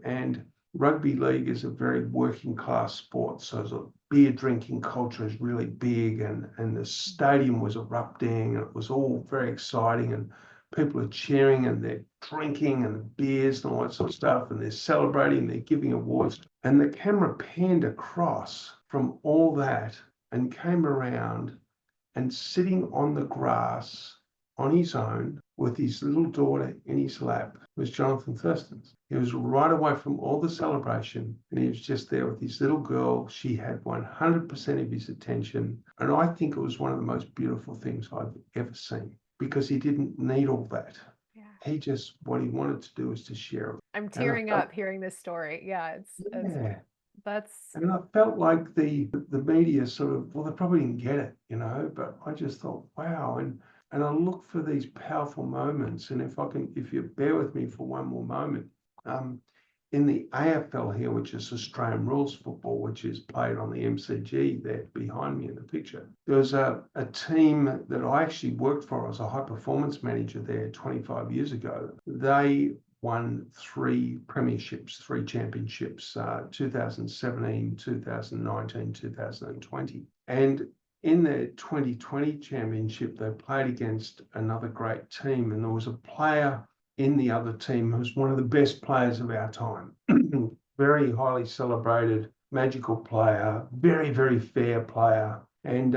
and rugby league is a very working class sport. So the beer drinking culture is really big, and the stadium was erupting, and it was all very exciting, and people are cheering, and they're drinking, and beers and all that sort of stuff, and they're celebrating, they're giving awards. And the camera panned across from all that and came around, and sitting on the grass on his own with his little daughter in his lap was Jonathan Thurston's. He was right away from all the celebration, and he was just there with his little girl. She had 100% of his attention. And I think it was one of the most beautiful things I've ever seen, because he didn't need all that. Yeah. What he wanted to do was to share it. I'm And I tearing felt, up hearing this story. Yeah, it's yeah. that's And I felt like the media sort of, well, they probably didn't get it, but I just thought, wow. And I look for these powerful moments. And if you bear with me for one more moment, um, in the AFL here, which is Australian rules football, which is played on the MCG there behind me in the picture, there was a team that I actually worked for. I was a high performance manager there 25 years ago. They won 3 premierships, 3 championships, 2017, 2019, 2020. And in the 2020 championship, they played against another great team, and there was a player in the other team who's one of the best players of our time. Very highly celebrated, magical player, very, very fair player. And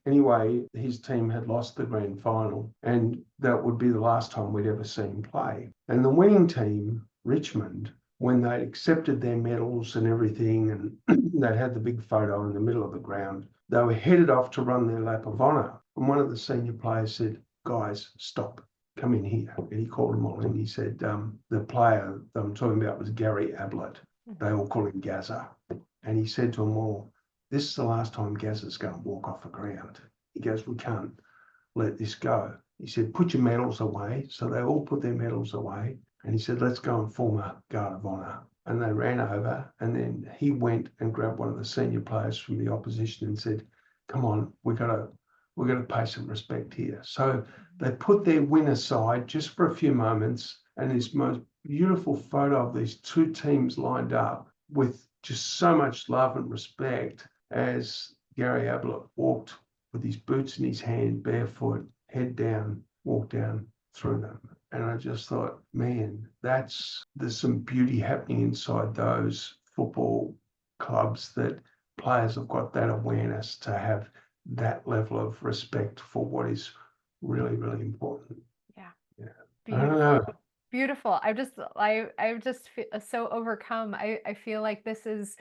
anyway, his team had lost the grand final, and that would be the last time we'd ever seen him play. And the winning team, Richmond, when they accepted their medals and everything, and they had the big photo in the middle of the ground, they were headed off to run their lap of honour. And one of the senior players said, "Guys, stop. Come in here." And he called them all in. He said, the player that I'm talking about was Gary Ablett. They all call him Gazza. And he said to them all, "This is the last time Gazza's going to walk off the ground." He goes, "We can't let this go." He said, "Put your medals away." So they all put their medals away. And he said, "Let's go and form a guard of honour." And they ran over, and then he went and grabbed one of the senior players from the opposition and said, "Come on, we're going to pay some respect here." So they put their win aside just for a few moments, and this most beautiful photo of these 2 teams lined up with just so much love and respect as Gary Ablett walked with his boots in his hand, barefoot, head down, walked down through them. And I just thought, man, there's some beauty happening inside those football clubs, that players have got that awareness to have that level of respect for what is really, really important. Yeah. I don't know. Beautiful. I just feel so overcome. I feel like this is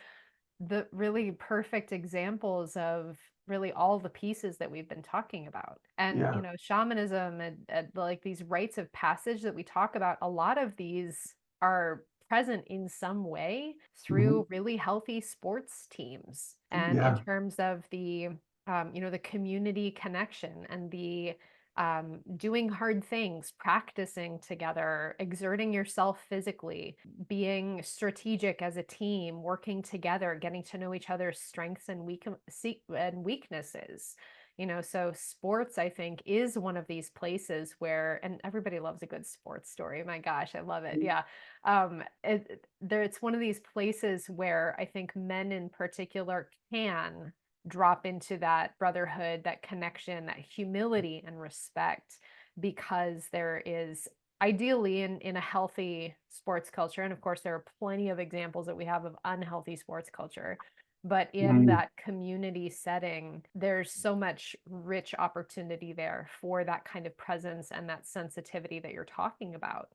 the really perfect examples of really all the pieces that we've been talking about. And, shamanism and like these rites of passage that we talk about, a lot of these are present in some way through really healthy sports teams. And in terms of the, the community connection and the doing hard things, practicing together, exerting yourself physically, being strategic as a team, working together, getting to know each other's strengths and weaknesses. So sports, I think, is one of these places where, and everybody loves a good sports story. My gosh, I love it. Yeah. It's one of these places where I think men in particular can drop into that brotherhood, that connection, that humility and respect, because there is ideally in a healthy sports culture, and of course there are plenty of examples that we have of unhealthy sports culture, but in that community setting, there's so much rich opportunity there for that kind of presence and that sensitivity that you're talking about,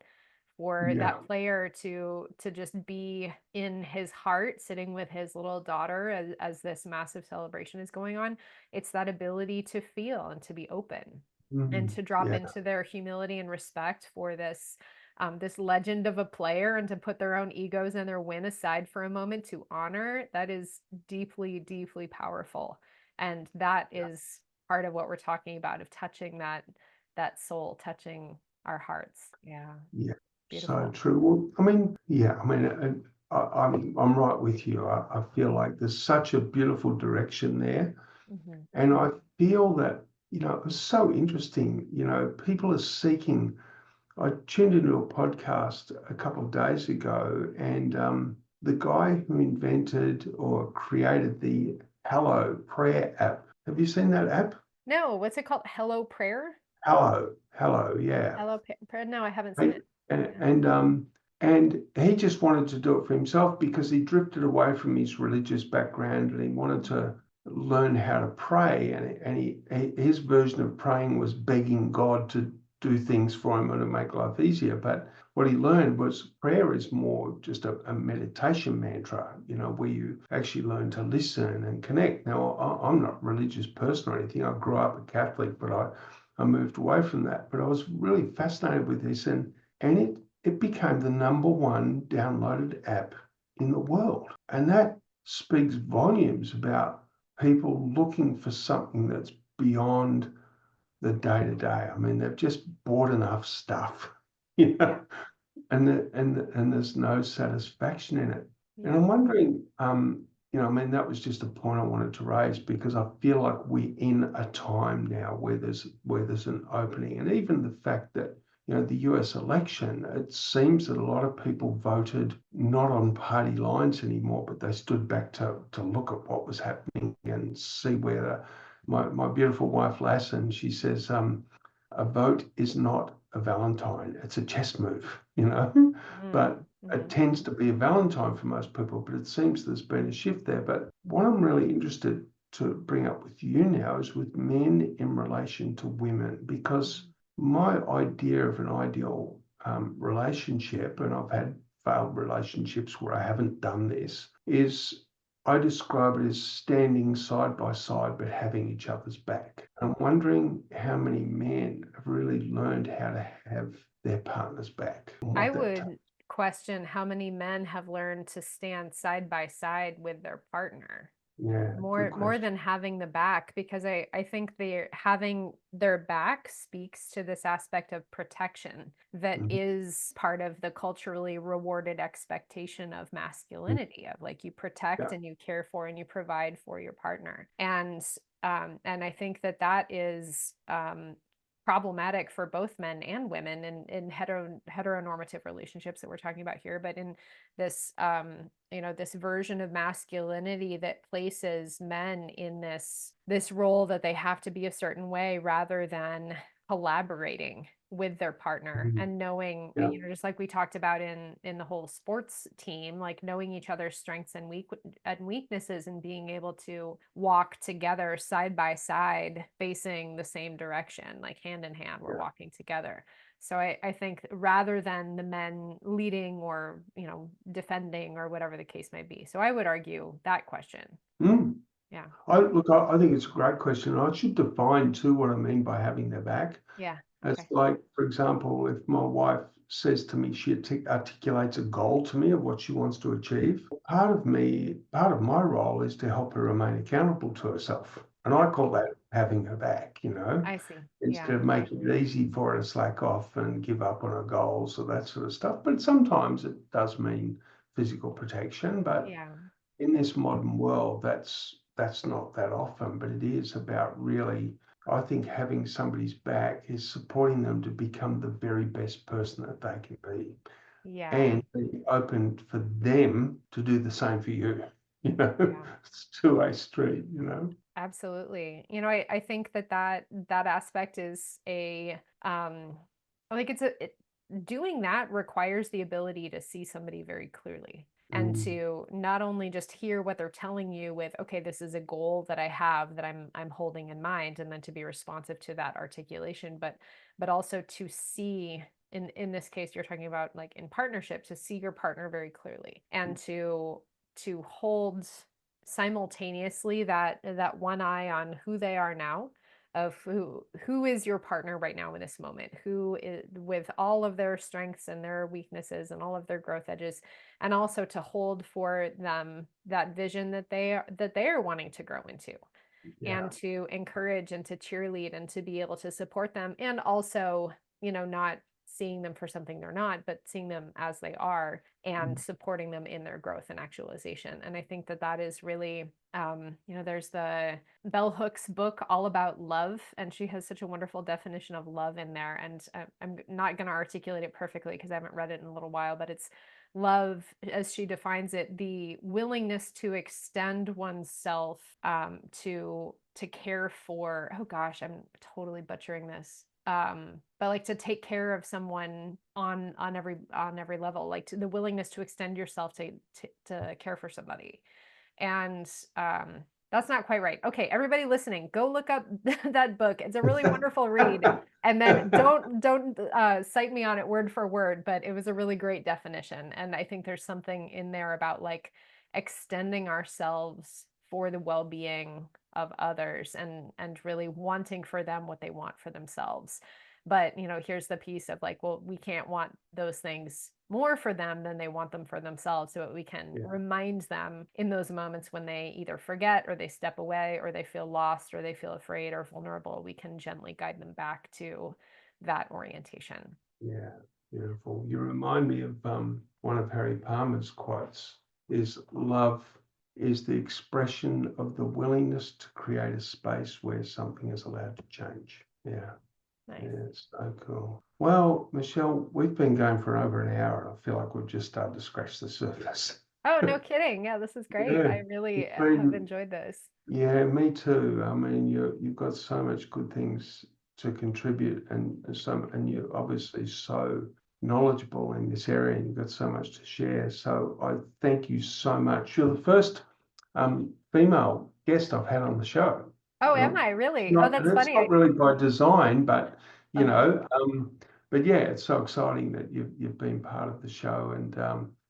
for that player to just be in his heart, sitting with his little daughter as this massive celebration is going on. It's that ability to feel and to be open and to drop into their humility and respect for this this legend of a player, and to put their own egos and their win aside for a moment to honor. That is deeply, deeply powerful. And that is part of what we're talking about, of touching that soul, touching our hearts. Yeah. Beautiful. So true. Well, I'm right with you. I feel like there's such a beautiful direction there. And I feel that, it was so interesting. People are seeking. I tuned into a podcast a couple of days ago, and the guy who invented or created the Hello Prayer app. Have you seen that app? No, what's it called? Hello Prayer? Hello, yeah. Hello Prayer? No, I haven't seen it. And he just wanted to do it for himself, because he drifted away from his religious background, and he wanted to learn how to pray. And his version of praying was begging God to do things for him and to make life easier. But what he learned was prayer is more just a meditation mantra, where you actually learn to listen and connect. Now, I'm not a religious person or anything. I grew up a Catholic, but I moved away from that. But I was really fascinated with this, and it became the #1 downloaded app in the world. And that speaks volumes about people looking for something that's beyond the day-to-day. I mean, they've just bought enough stuff, and there's no satisfaction in it. And Yeah. I'm wondering, I mean, that was just a point I wanted to raise because I feel like we're in a time now where there's an opening, and even the fact that the US election, it seems that a lot of people voted not on party lines anymore, but they stood back to look at what was happening and see where my beautiful wife Lassen, she says, a vote is not a Valentine, it's a chess move. But it Mm-hmm. tends to be a Valentine for most people, but it seems there's been a shift there. But what I'm really interested to bring up with you now is with men in relation to women, because my idea of an ideal relationship, and I've had failed relationships where I haven't done this, is I describe it as standing side by side but having each other's back. I'm wondering how many men have really learned how to have their partner's back and I what that takes. would question how many men have learned to stand side by side with their partner. Yeah, good More question. than having the back, because I think they're having their back speaks to this aspect of protection that Mhm. is part of the culturally rewarded expectation of masculinity, of like you protect Yeah, and you care for and you provide for your partner. And I think that that is problematic for both men and women in heteronormative relationships that we're talking about here, but in this this version of masculinity that places men in this role that they have to be a certain way rather than collaborating with their partner mhm, and knowing, yeah, just like we talked about in the whole sports team, like knowing each other's strengths and weaknesses and being able to walk together side by side facing the same direction, like hand in hand we're yeah. walking together. So I think rather than the men leading or, defending or whatever the case may be. So I would argue that question. Mm. Yeah. I think it's a great question. I should define too what I mean by having their back. Yeah. It's Okay. like, for example, if my wife says to me, she articulates a goal to me of what she wants to achieve. Part of my role is to help her remain accountable to herself. And Yeah. I call that having her back, I see. Yeah. instead of making it easy for her to slack off and give up on her goals or that sort of stuff. But sometimes it does mean physical protection. But Yeah. in this modern world, that's not that often, but it is about really, I think having somebody's back is supporting them to become the very best person that they can be, Yeah. and be open for them to do the same for you. Yeah. It's a two-way street. Absolutely. I think that aspect is like doing that requires the ability to see somebody very clearly and Mm, to not only just hear what they're telling you with, okay, this is a goal that I have that I'm holding in mind, and then to be responsive to that articulation, but also to see in this case you're talking about like in partnership, to see your partner very clearly and to hold simultaneously that one eye on who they are now, of who is your partner right now in this moment, who is with all of their strengths and their weaknesses and all of their growth edges, and also to hold for them that vision that they are wanting to grow into, yeah, and to encourage and to cheerlead and to be able to support them, and also, not seeing them for something they're not, but seeing them as they are and mm, supporting them in their growth and actualization. And I think that is really, there's the Bell Hooks book all about love, and she has such a wonderful definition of love in there. And I'm not going to articulate it perfectly because I haven't read it in a little while, but it's love, as she defines it, the willingness to extend oneself, to care for, oh gosh, I'm totally butchering this, but like to take care of someone on every level, like the willingness to extend yourself to care for somebody. And that's not quite right. Okay, everybody listening, go look up that book. It's a really wonderful read. And then don't cite me on it word for word, but it was a really great definition. And I think there's something in there about like extending ourselves for the well-being of others, and really wanting for them what they want for themselves. But here's the piece of like, well, we can't want those things more for them than they want them for themselves, so that we can yeah, remind them in those moments when they either forget or they step away or they feel lost or they feel afraid or vulnerable. We can gently guide them back to that orientation. yeah. Beautiful. You remind me of one of Harry Palmer's quotes is love is the expression of the willingness to create a space where something is allowed to change. Yeah. Nice. Yeah, it's so cool. Well, Michelle, we've been going for over an hour and I feel like we've just started to scratch the surface. Oh, no kidding. Yeah, this is great. Yeah, I really it's have been, enjoyed this. yeah, me too. I mean, you've got so much good things to contribute and you're obviously so knowledgeable in this area and you've got so much to share. So I thank you so much. You're the first female guest I've had on the show. Oh, am Um, I it's really? Oh, not, that's and it's funny. not really by design, but you Okay. know, but yeah, it's so exciting that you've been part of the show, and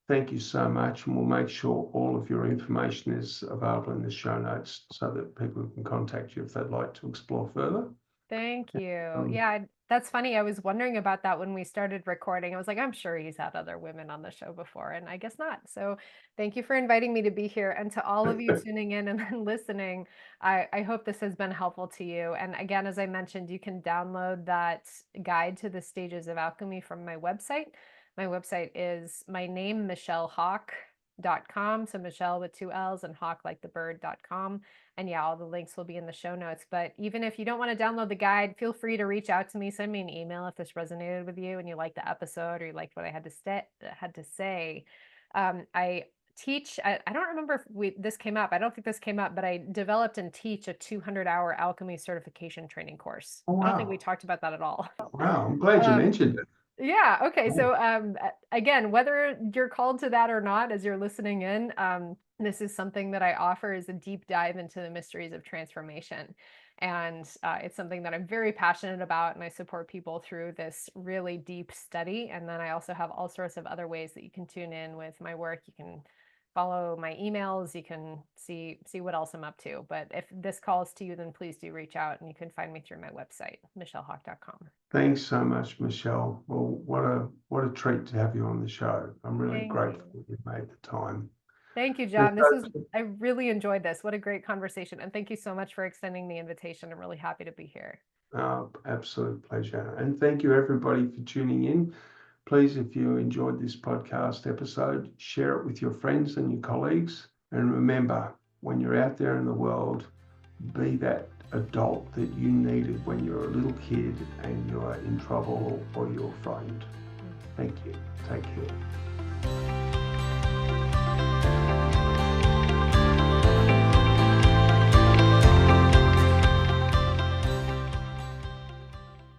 thank you so much. And we'll make sure all of your information is available in the show notes so that people can contact you if they'd like to explore further. Thank you. Um, Yeah, that's funny. I was wondering about that when we started recording. I was like, I'm sure he's had other women on the show before, and I guess not. So thank you for inviting me to be here. And to all of you tuning in and then listening, I hope this has been helpful to you. And again, as I mentioned, you can download that guide to the stages of alchemy from my website. My website is my name, michellehawk.com. So Michelle with 2 L's and hawk like the bird.com. And yeah, all the links will be in the show notes. But even if you don't want to download the guide, feel free to reach out to me. Send me an email if this resonated with you and you liked the episode or you liked what I had to say. I teach. I don't remember if this came up. I don't think this came up, but I developed and teach a 200-hour alchemy certification training course. oh, I don't think we wow. talked about that at all. Wow. I'm glad you Um, mentioned it. yeah. Okay. Oh, So, again, whether you're called to that or not, as you're listening in, this is something that I offer is a deep dive into the mysteries of transformation. And it's something that I'm very passionate about, and I support people through this really deep study. And then I also have all sorts of other ways that you can tune in with my work. You can follow my emails, you can see what else I'm up to. But if this calls to you, then please do reach out, and you can find me through my website, michellehawk.com. thanks so much, Michelle. Well, what a treat to have you on the show. I'm really Thank you. grateful you made the time. Thank you, And John. so I really enjoyed this. What a great conversation. And thank you so much for extending the invitation. I'm really happy to be here. Absolute pleasure. And thank you, everybody, for tuning in. Please, if you enjoyed this podcast episode, share it with your friends and your colleagues. And remember, when you're out there in the world, be that adult that you needed when you're a little kid and you're in trouble or you're frightened. Thank you. Take care.